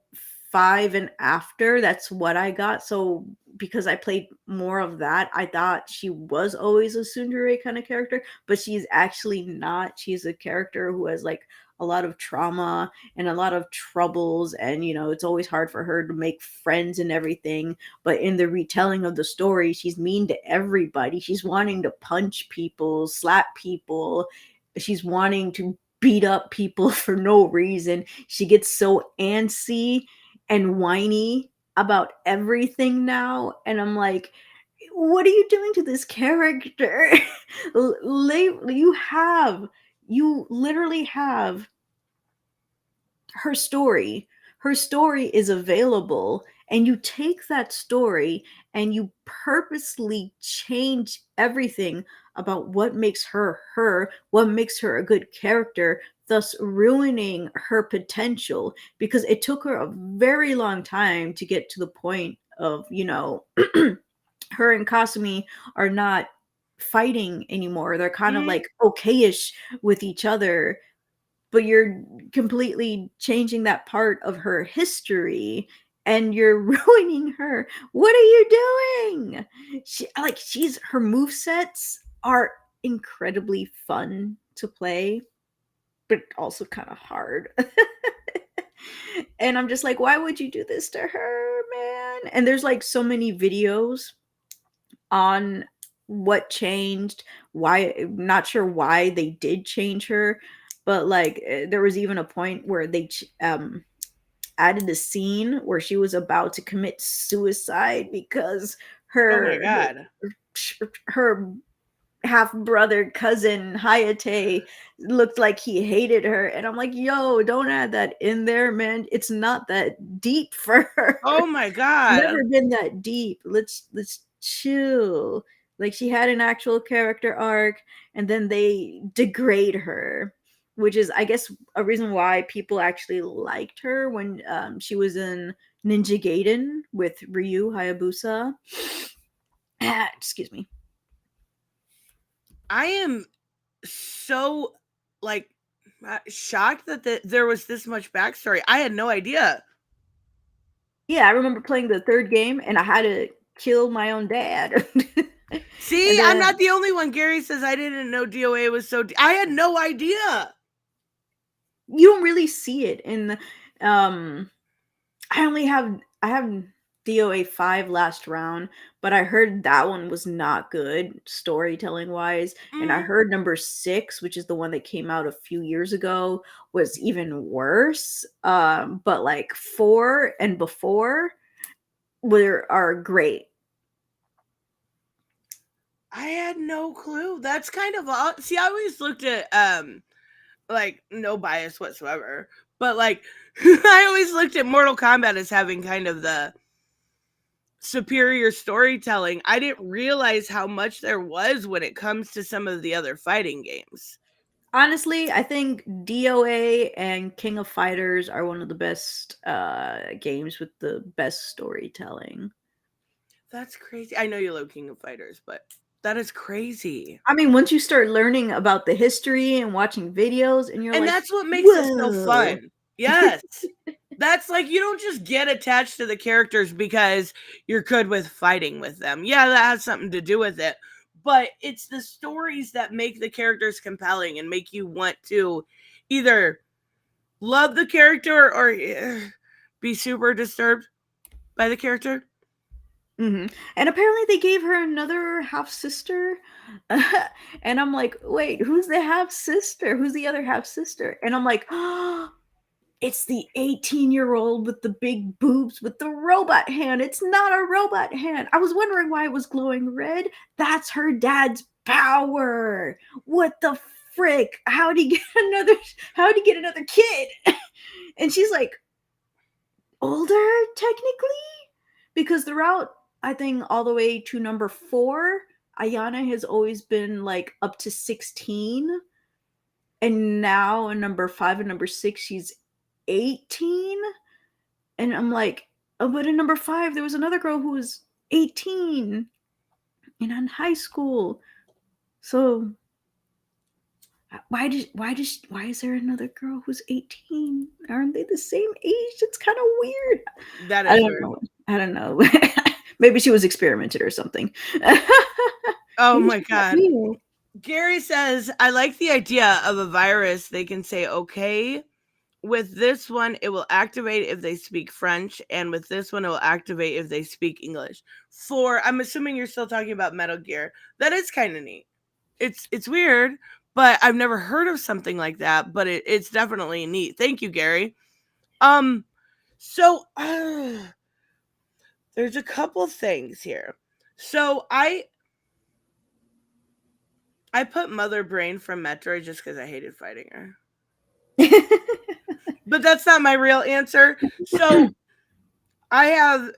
5 and after, that's what I got. So because I played more of that, I thought she was always a tsundere kind of character, but she's actually not. She's a character who has like a lot of trauma and a lot of troubles, and it's always hard for her to make friends and everything. But in the retelling of the story, she's mean to everybody. She's wanting to punch people, slap people. She's wanting to beat up people for no reason. She gets so antsy and whiny about everything now. And I'm like, what are you doing to this character? You literally have her story. Her story is available, and you take that story and you purposely change everything about what makes her her, what makes her a good character, thus ruining her potential, because it took her a very long time to get to the point of, her and Kasumi are not fighting anymore. They're kind of Mm-hmm. like okayish with each other, but you're completely changing that part of her history and you're ruining her. What are you doing? She's her move sets are incredibly fun to play, but also kind of hard. And I'm just like, why would you do this to her, man? And there's like so many videos on what changed, why, not sure why they did change her, but like there was even a point where they added a scene where she was about to commit suicide because Oh my her god. her half brother cousin Hayate looked like he hated her, and I'm like, yo, don't add that in there, man. It's not that deep for her. Oh my It's god. never been that deep. Let's chill. Like, she had an actual character arc, and then they degrade her, which is, I guess, a reason why people actually liked her when she was in Ninja Gaiden with Ryu Hayabusa. Excuse me. I am so like shocked that there was this much backstory. I had no idea. Yeah, I remember playing the third game, and I had to kill my own dad. And See, I'm then not the only one. Gary says I didn't know DOA was so. I had no idea. you don't really see it in um I have DOA 5 last round, but I heard that one was not good storytelling wise, and I Mm, heard number 6, which is the one that came out a few years ago, was even worse. But like 4 and before are great. I had no clue. That's kind of odd. See, I always looked at like no bias whatsoever, but like I always looked at Mortal Kombat as having kind of the superior storytelling. I didn't realize how much there was when it comes to some of the other fighting games. Honestly, I think DOA and King of Fighters are one of the best games with the best storytelling. That's crazy. I know you love King of Fighters, but that is crazy. I mean, once you start learning about the history and watching videos, and you're And like, that's what makes it so whoa. fun. Yes. That's like, you don't just get attached to the characters because you're good with fighting with them. Yeah, that has something to do with it. But it's the stories that make the characters compelling and make you want to either love the character or be super disturbed by the character. Hmm. And apparently they gave her another half sister. And I'm like, wait, who's the half sister? Who's the other half sister? And I'm like, oh, it's the 18-year-old with the big boobs with the robot hand. It's not a robot hand. I was wondering why it was glowing red. That's her dad's power. What the frick? How'd he get another kid? And she's like, older technically? Because throughout, I think all the way to number 4, Ayana has always been like up to 16. And now in number 5 and number 6, she's 18. And I'm like, oh, but in number 5, there was another girl who was 18 and in high school. So why is there another girl who's 18? Aren't they the same age? It's kind of weird. That I is don't weird. know. I don't know. Maybe she was experimented or something. Oh Maybe my she's not God. real. Gary says, I like the idea of a virus. They can say, okay, with this one, it will activate if they speak French, and with this one, it will activate if they speak English. I'm assuming you're still talking about Metal Gear. That is kind of neat. It's weird, but I've never heard of something like that. But it's definitely neat. Thank you, Gary. So there's a couple things here. So I put Mother Brain from Metroid just because I hated fighting her. But that's not my real answer. So I have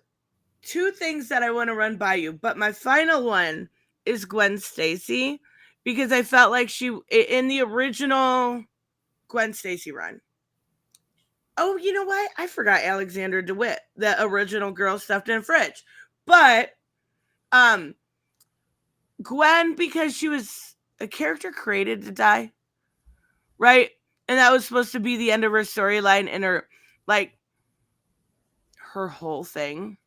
2 things that I want to run by you, but my final one is Gwen Stacy because I felt like she in the original Gwen Stacy run. Oh, you know what? I forgot Alexander DeWitt, the original girl stuffed in a fridge. But um Gwen, because she was a character created to die, right? And that was supposed to be the end of her storyline and like her whole thing.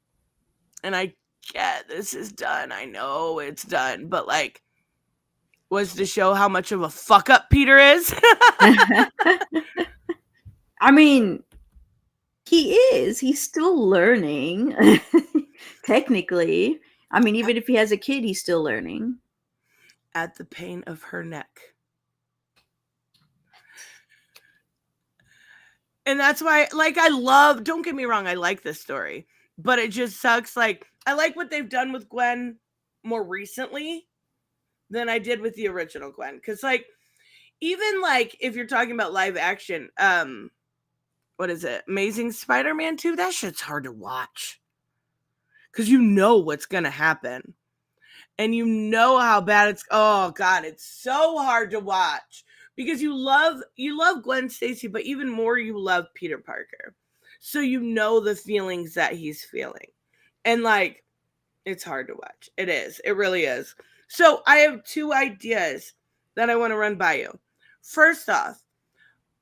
And I get this is done. I know it's done, but like was to show how much of a fuck up Peter is. I mean, he is. He's still learning. Technically. I mean, even if he has a kid, he's still learning. At the pain of her neck. And that's why, like, don't get me wrong, I like this story, but it just sucks. Like, I like what they've done with Gwen more recently than I did with the original Gwen. Cause, like, even like if you're talking about live action, what is it? Amazing Spider-Man 2? That shit's hard to watch. Cause you know what's gonna happen. And you know how bad oh God, it's so hard to watch. Because you love Gwen Stacy, but even more you love Peter Parker. So you know the feelings that he's feeling. And like it's hard to watch. It is. It really is. So I have 2 ideas that I want to run by you. First off,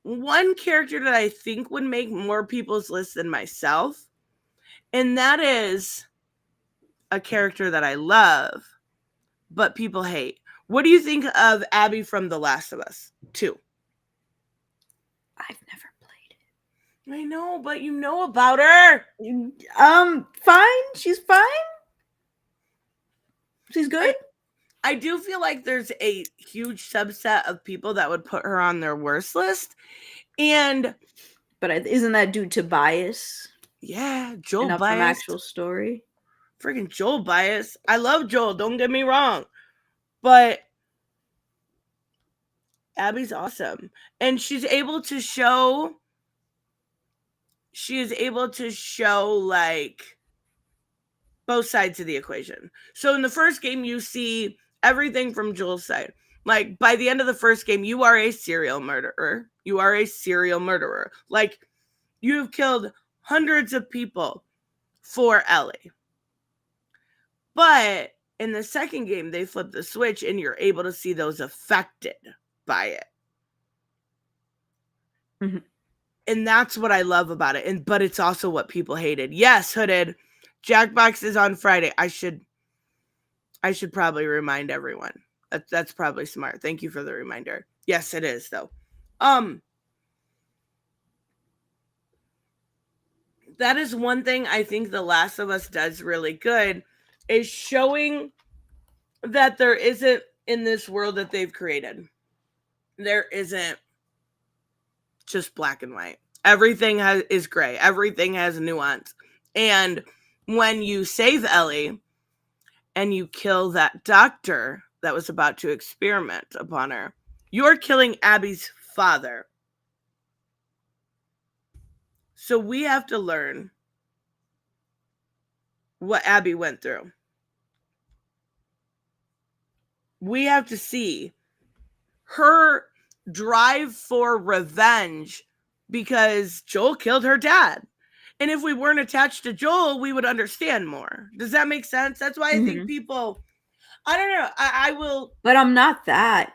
one character that I think would make more people's list than myself, and that is a character that I love, but people hate. What do you think of Abby from The Last of Us 2? I've never played I know, but you know about her. it. Fine. She's fine. She's good. I do feel like there's a huge subset of people that would put her on their worst list. And but isn't that due to bias? Yeah, Joel Enough bias. from actual story. Freaking Joel bias. I love Joel, don't get me wrong. But Abby's awesome. And she is able to show like both sides of the equation. So in the first game, you see everything from Joel's side. Like by the end of the first game, you are a serial murderer. You are a serial murderer. Like you've killed hundreds of people for Ellie. But in the second game, they flip the switch and you're able to see those affected by it. Mm-hmm. And that's what I love about it. But it's also what people hated. Yes, Hooded, Jackbox is on Friday. I should probably remind everyone. That's probably smart. Thank you for the reminder. Yes, it is though. That is one thing I think The Last of Us does really good, is showing that there isn't, in this world that they've created, there isn't just black and white. Everything is gray. Everything has nuance. And when you save Ellie and you kill that doctor that was about to experiment upon her, you're killing Abby's father. So we have to learn what Abby went through. We have to see her drive for revenge because Joel killed her dad. And if we weren't attached to Joel, we would understand more. Does that make sense? That's why I think Mm-hmm. people, I don't know, I will. But I'm not that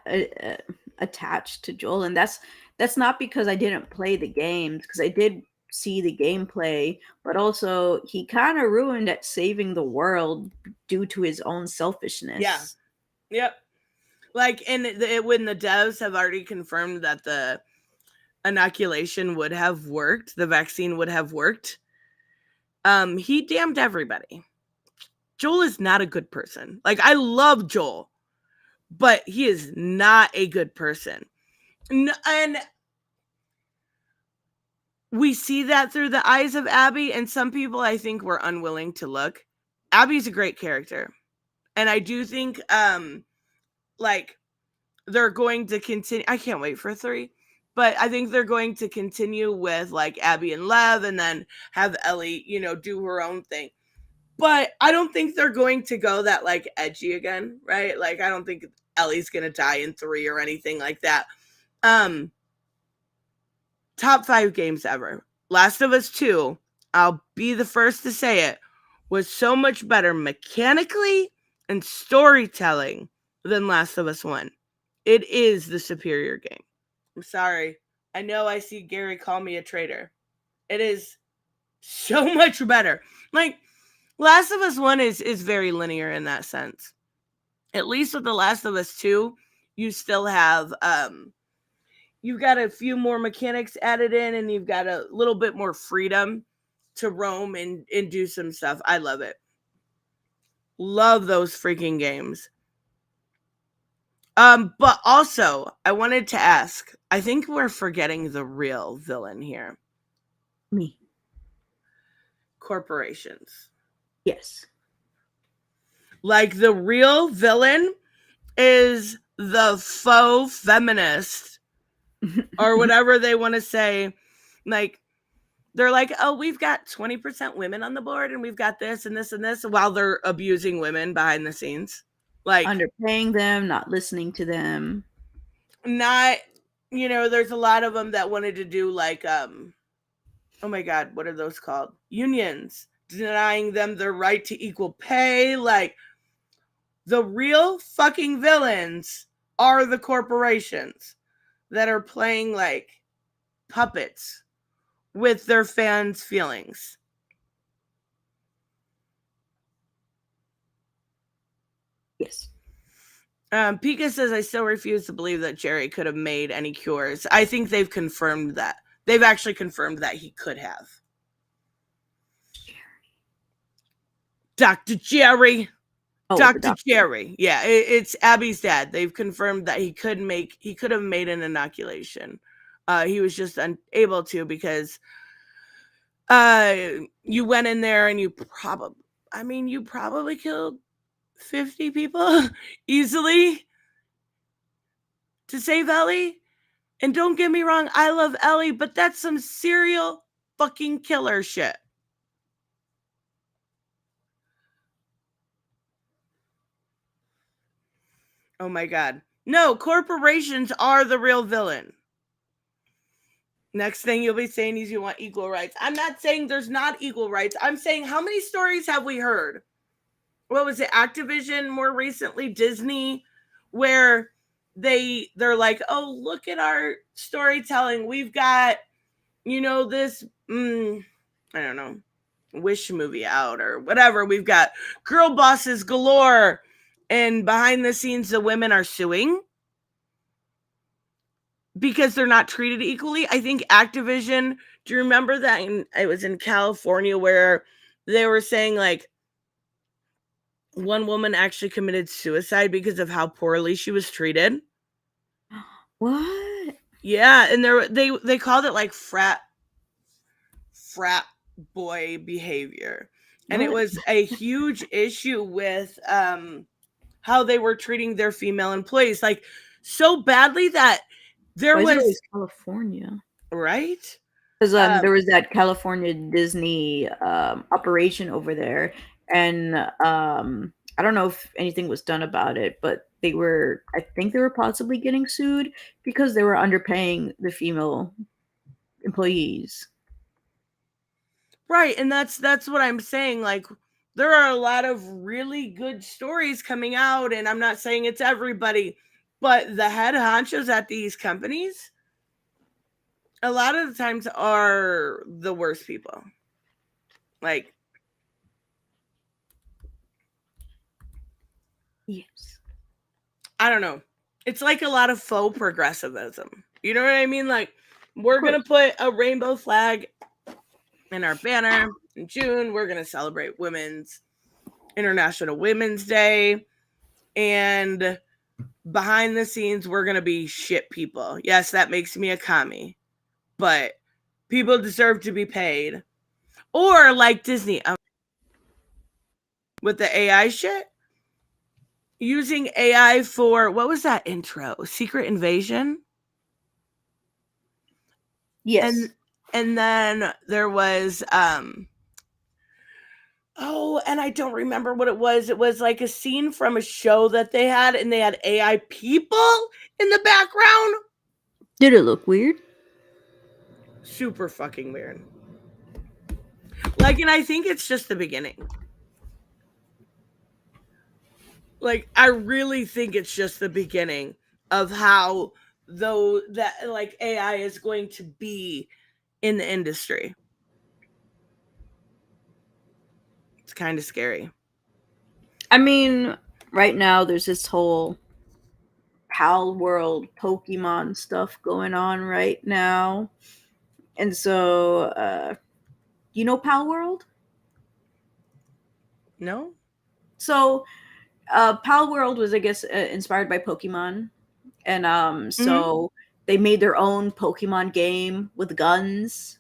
attached to Joel, and that's not because I didn't play the games, because I did see the gameplay, but also he kind of ruined at saving the world due to his own Yeah. selfishness. Yep. Like, and when the devs have already confirmed that the inoculation would have worked, the vaccine would have worked, he damned everybody. Joel is not a good person. Like, I love Joel, but he is not a good person. And we see that through the eyes of Abby, and some people I think were unwilling to look. Abby's a great character. And I do think like they're going to continue. I can't wait for 3. But I think they're going to continue with like Abby and Lev, and then have Ellie, do her own thing. But I don't think they're going to go that like edgy again, right? Like, I don't think Ellie's gonna die in 3 or anything like that. Top 5 games ever. Last of Us 2, I'll be the first to say it, was so much better mechanically and storytelling than Last of Us 1. It is the superior game. I'm sorry. I know I see Gary call me a traitor. It is so much better. Like, Last of Us 1 is very linear in that sense. At least with The Last of Us 2, you still have you've got a few more mechanics added in, and you've got a little bit more freedom to roam and do some stuff. I love it. Love those freaking games. But also, I wanted to ask, I think we're forgetting the real villain here. Me. Corporations. Yes. Like, the real villain is the faux feminist, or whatever they want to say. Like, they're like, oh, we've got 20% women on the board, and we've got this and this and this, while they're abusing women behind the scenes. Like, Underpaying them, not listening to them. not, there's a lot of them that wanted to do like, oh my God, what are those called? Unions, denying them their right to equal pay. Like, the real fucking villains are the corporations that are playing like puppets with their fans' feelings. Yes. Pika says, I still refuse to believe that Jerry could have made any cures. I think they've confirmed that. They've actually confirmed that he could have. Dr. Jerry. Oh, Dr. Jerry. Yeah, it's Abby's dad. They've confirmed that he could have made an inoculation. He was just unable to because you went in there and you probably killed 50 people easily to save Ellie. And don't get me wrong, I love Ellie, but that's some serial fucking killer shit. Oh my God. No, corporations are the real villain. Next thing you'll be saying is you want equal rights. I'm not saying there's not equal rights. I'm saying, how many stories have we heard what was it, Activision, more recently Disney, where they're like, oh, look at our storytelling. We've got, this I don't know, Wish movie out or whatever. We've got girl bosses galore, and behind the scenes the women are suing because they're not treated equally. I think Activision, do you remember that it was in California where they were saying like one woman actually committed suicide because of how poorly she was treated? What? Yeah, and they called it like frat boy behavior. And it What? was a huge issue with how they were treating their female employees, like so badly that there Why is it was, always California? right? Because Um, there was that California Disney operation over there, and I don't know if anything was done about it, but I think they were possibly getting sued because they were underpaying the female employees. right, and that's what I'm saying. Like there are a lot of really good stories coming out, and I'm not saying it's everybody, but the head honchos at these companies a lot of the times are the worst people. Like, Yes. I don't know. It's like a lot of faux progressivism. You know what I mean? Like, Of we're going to course. put a rainbow flag in our banner in June. We're going to celebrate International Women's Day. And behind the scenes, we're going to be shit people. Yes, that makes me a commie, but people deserve to be paid. Or like Disney with the AI shit, using AI for what was that intro? Secret Invasion? Yes. And then there was oh, and I don't remember what it was. It was like a scene from a show that they had, and they had AI people in the background. Did it look weird? Super fucking weird. Like, and I think it's just the beginning. Like, I really think it's just the beginning of how though that like AI is going to be in the industry. It's kind of scary. I mean, right now there's this whole Pal World Pokemon stuff going on right now. And so, you know Pal World? No? So, Pal World was, I guess, inspired by Pokemon, and Mm-hmm. so they made their own Pokemon game with guns.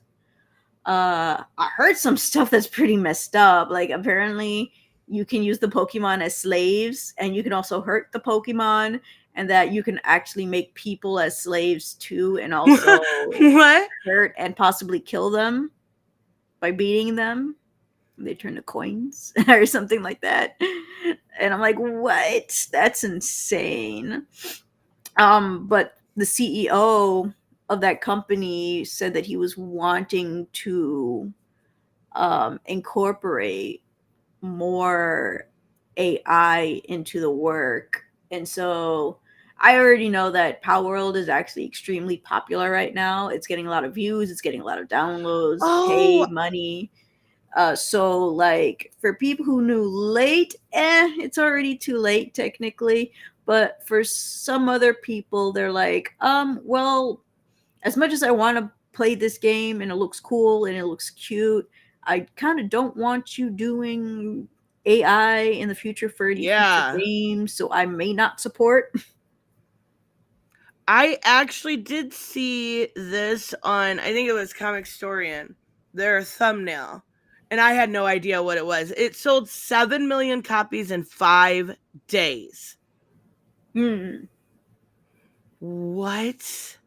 I heard some stuff that's pretty messed up. Like apparently, you can use the Pokemon as slaves, and you can also hurt the Pokemon, and that you can actually make people as slaves too, and also What? hurt and possibly kill them by beating them. They turn to coins or something like that. And I'm like, what? That's insane. But the CEO of that company said that he was wanting to incorporate more AI into the work. And so I already know that Power World is actually extremely popular right now. It's getting a lot of views, it's getting a lot of downloads, Oh, paid money. So like for people who knew late, it's already too late technically. But for some other people, they're like, well, as much as I want to play this game and it looks cool and it looks cute, I kind of don't want you doing AI in the future for any future yeah. games, so I may not support. I actually did see this on, I think it was Comic Storian, their thumbnail, and I had no idea what it was. It sold 7 million copies in 5 days. Hmm. What?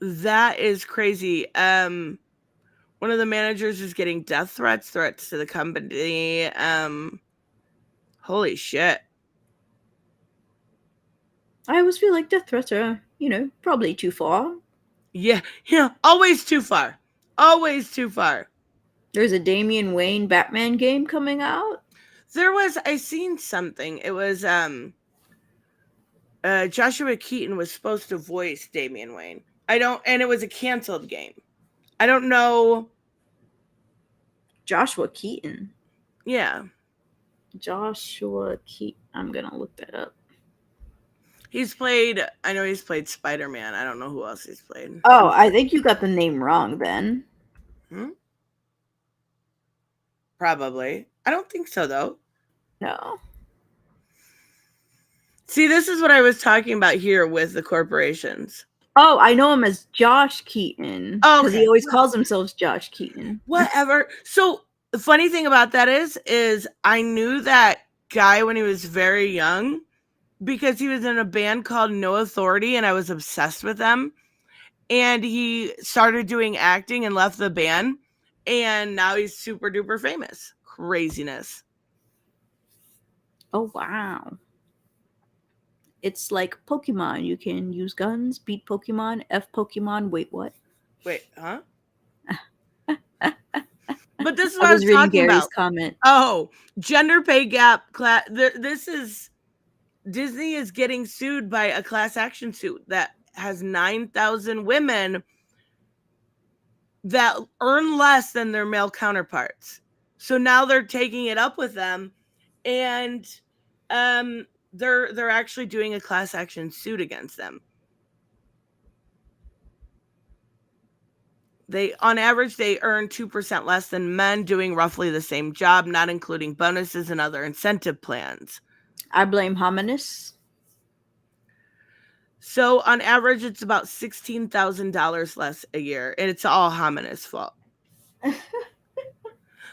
That is crazy. One of the managers is getting death threats to the company. Holy shit. I always feel like death threats are, probably too far. Yeah, always too far. Always too far. There's a Damian Wayne Batman game coming out. I seen something. It was Joshua Keaton was supposed to voice Damian Wayne. And it was a canceled game. I don't know. Joshua Keaton. Yeah. Joshua Keaton. I'm gonna look that up. I know he's played Spider-Man. I don't know who else he's played. Oh, I think you got the name wrong then. Hmm? Probably. I don't think so, though. No. See, this is what I was talking about here with the corporations. Oh, I know him as Josh Keaton. Because Okay. he always calls himself Josh Keaton. Whatever. So the funny thing about that is I knew that guy when he was very young because he was in a band called No Authority and I was obsessed with them. And he started doing acting and left the band. And now he's super duper famous. Craziness. Oh, wow. It's like Pokemon. You can use guns, beat Pokemon, F Pokemon. Wait, what? Wait, huh? But this is I what I was was reading talking Gary's about. comment. Oh, gender pay gap. This is Disney is getting sued by a class action suit that has 9,000 women that earn less than their male counterparts. So now they're taking it up with them, and they're actually doing a class action suit against them. On average they earn 2% less than men doing roughly the same job, not including bonuses and other incentive plans. I blame Hominis. So on average, it's about $16,000 less a year, and it's all Hominis' fault.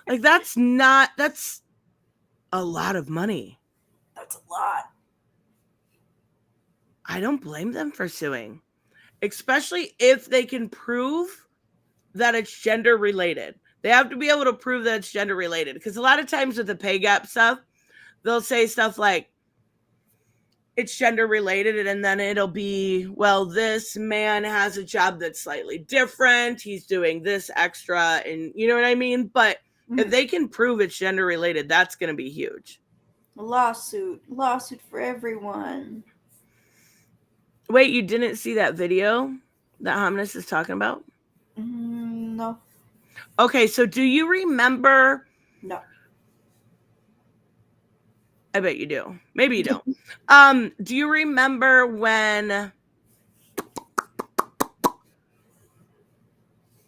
Like that's a lot of money. That's a lot. I don't blame them for suing, especially if they can prove that it's gender related. They have to be able to prove that it's gender related because a lot of times with the pay gap stuff, they'll say stuff like, it's gender related, and then it'll be, well, this man has a job that's slightly different, he's doing this extra, and you know what I mean. But if they can prove it's gender related, that's going to be huge. Lawsuit for everyone. Wait, you didn't see that video that Hominis is talking about? No. Okay, so do you remember? No. I bet you do. Maybe you don't. Do you remember when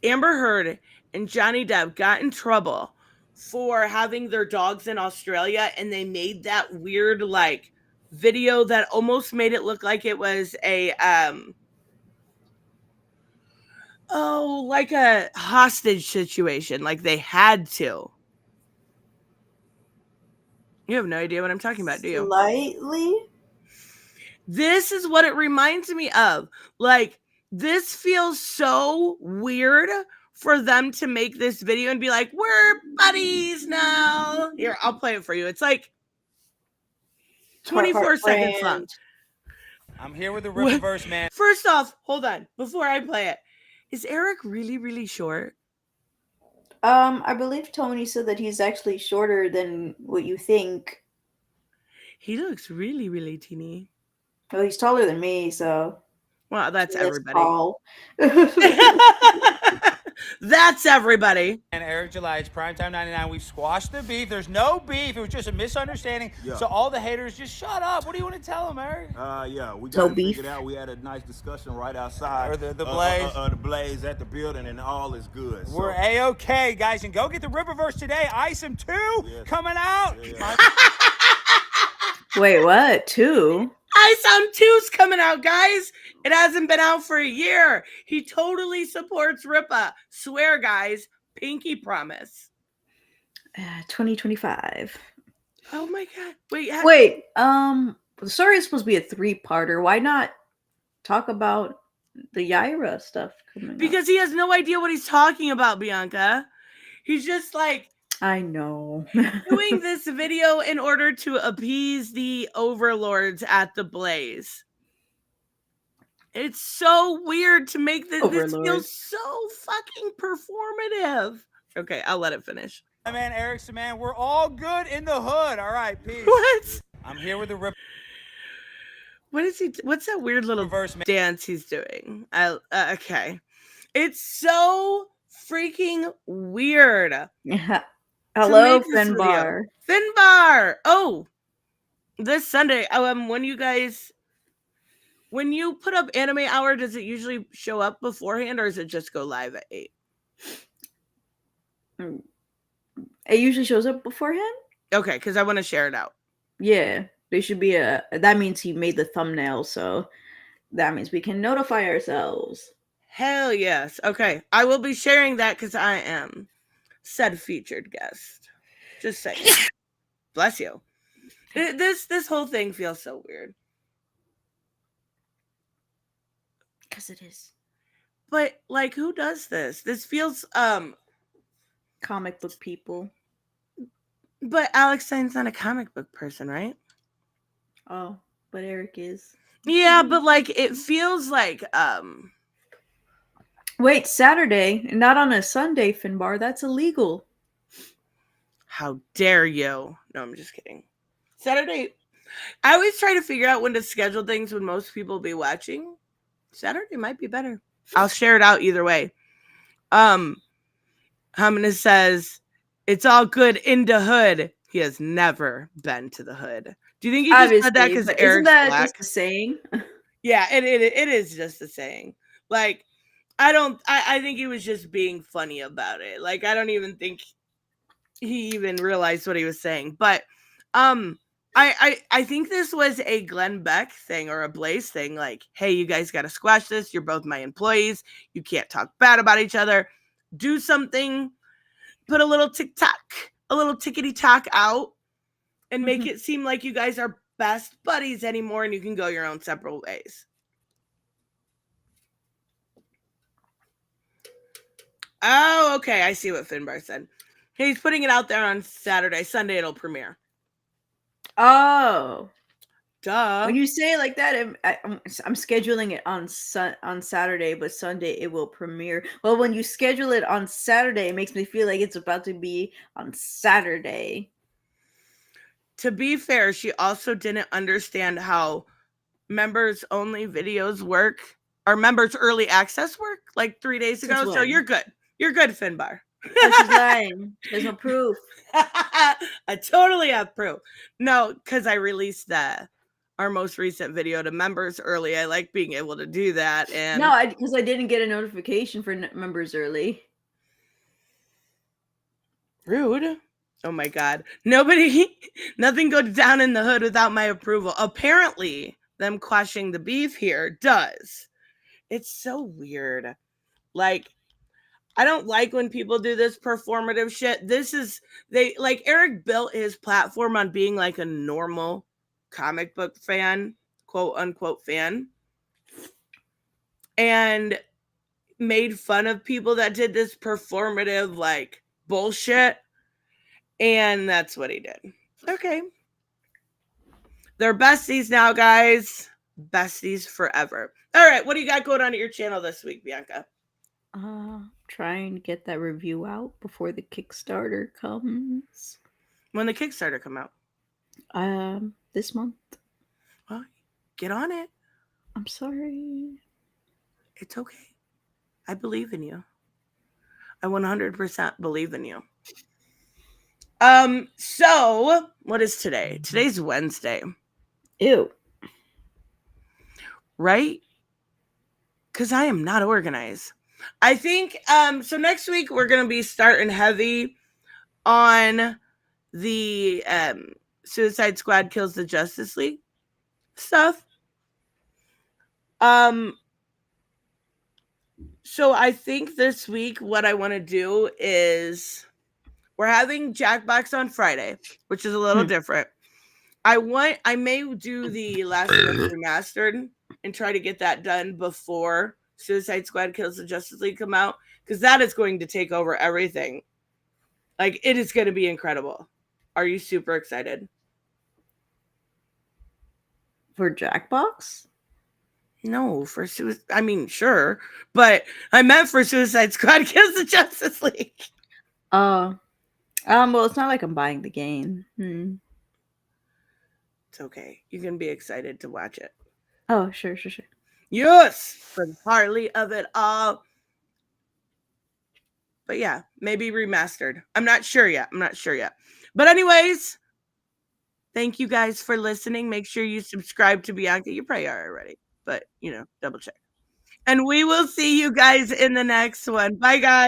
Amber Heard and Johnny Depp got in trouble for having their dogs in Australia, and they made that weird like video that almost made it look like it was a like a hostage situation, like they had to. You have no idea what I'm talking about, do you? Slightly. This is what it reminds me of. Like, this feels so weird for them to make this video and be like, we're buddies now. Here, I'll play it for you. It's like 24 seconds long. I'm here with the Riververse, man. First off, hold on. Before I play it, is Eric really, really short? I believe Tony said that he's actually shorter than what you think. He looks really, really teeny. Well, he's taller than me, so. Well, that's everybody. Tall. That's everybody. And Eric July, it's Primetime 99. We've squashed the beef. There's no beef. It was just a misunderstanding. Yeah. So all the haters, just shut up. What do you want to tell them, Eric? Yeah, we got it figured out. We had a nice discussion right outside. Or the Blaze. The Blaze at the building, and all is good. So. We're A-okay, guys. And go get the Riververse today. Isom 2 coming out. Yeah. Wait, what? 2? Isom 2's coming out, guys. It hasn't been out for a year. He totally supports Ripa. Swear, guys. Pinky promise. 2025. Oh my god. Wait, the story is supposed to be a 3-parter. Why not talk about the Yaira stuff coming Because he has no idea what he's talking about, Bianca. He's just like, I know. doing this video in order to appease the overlords at the Blaze. It's so weird to make this feel so fucking performative. Okay, I'll let it finish. My man Erickson, man, we're all good in the hood. All right, peace. What? I'm here with the What is he? What's that weird little reverse dance he's doing? Okay, it's so freaking weird. Hello, make this video. Finbar. Finbar. Oh, this Sunday. When you put up Anime Hour, does it usually show up beforehand, or does it just go live at 8? It usually shows up beforehand. Okay, because I want to share it out. Yeah, there should be a. That means he made the thumbnail, so that means we can notify ourselves. Hell yes. Okay, I will be sharing that because I am said featured guest. Just saying. Bless you. This whole thing feels so weird. Because it is. But like, who does this? This feels Comic book people. But Alex Stein's not a comic book person, right? Oh, but Eric is. Yeah, but like it feels like Wait, Saturday, not on a Sunday, Finbar. That's illegal. how dare you? No, I'm just kidding. Saturday. I always try to figure out when to schedule things when most people will be watching. Saturday might be better. I'll share it out either way. Hamina says, it's all good in the hood. He has never been to the hood. Do you think he just said that because Eric's isn't that black? just a saying? Yeah, it is just a saying. Like, I think he was just being funny about it. Like, I don't even think he even realized what he was saying. But I think this was a Glenn Beck thing or a Blaze thing. Like, hey, you guys got to squash this. You're both my employees. You can't talk bad about each other. Do something. Put a little tickety talk out and make it seem like you guys are best buddies anymore and you can go your own separate ways. Oh, okay. I see what Finbar said. He's putting it out there on Saturday. Sunday it'll premiere. Oh. Duh. When you say it like that, I'm scheduling it on Saturday, but Sunday it will premiere. Well, when you schedule it on Saturday, it makes me feel like it's about to be on Saturday. To be fair, she also didn't understand how members only videos work or members early access work like 3 days ago. So you're good. You're good, Finbar. Oh, she's lying. There's no proof. I totally have proof. No, because I released our most recent video to members early. I like being able to do that. And no, because I didn't get a notification for members early. Rude. Oh my God. Nothing goes down in the hood without my approval. Apparently, them quashing the beef here does. It's so weird. Like, I don't like when people do this performative shit. Eric built his platform on being like a normal comic book fan, quote unquote fan, and made fun of people that did this performative like bullshit. And that's what he did. Okay. They're besties now, guys. Besties forever. All right. What do you got going on at your channel this week, Bianca? Trying to get that review out before the Kickstarter comes. When the Kickstarter come out? This month. Well, get on it. I'm sorry. It's okay. I believe in you. I 100% believe in you. So what is today? Today's Wednesday. Ew. Right? Because I am not organized. I think, so next week we're going to be starting heavy on the Suicide Squad Kills the Justice League stuff. So I think this week what I want to do is we're having Jackbox on Friday, which is a little different. I may do the Last of Us Remastered and try to get that done before Suicide Squad Kills the Justice League come out, because that is going to take over everything. Like, it is going to be incredible. Are you super excited? For Jackbox? No, for sure, but I meant for Suicide Squad Kills the Justice League. Well, it's not like I'm buying the game. It's okay. You can be excited to watch it. Oh, sure. Yes, for the Harley of it all. But yeah, maybe remastered. I'm not sure yet. But anyways, thank you guys for listening. Make sure you subscribe to Bianca. You probably are already, but double check. And we will see you guys in the next one. Bye, guys.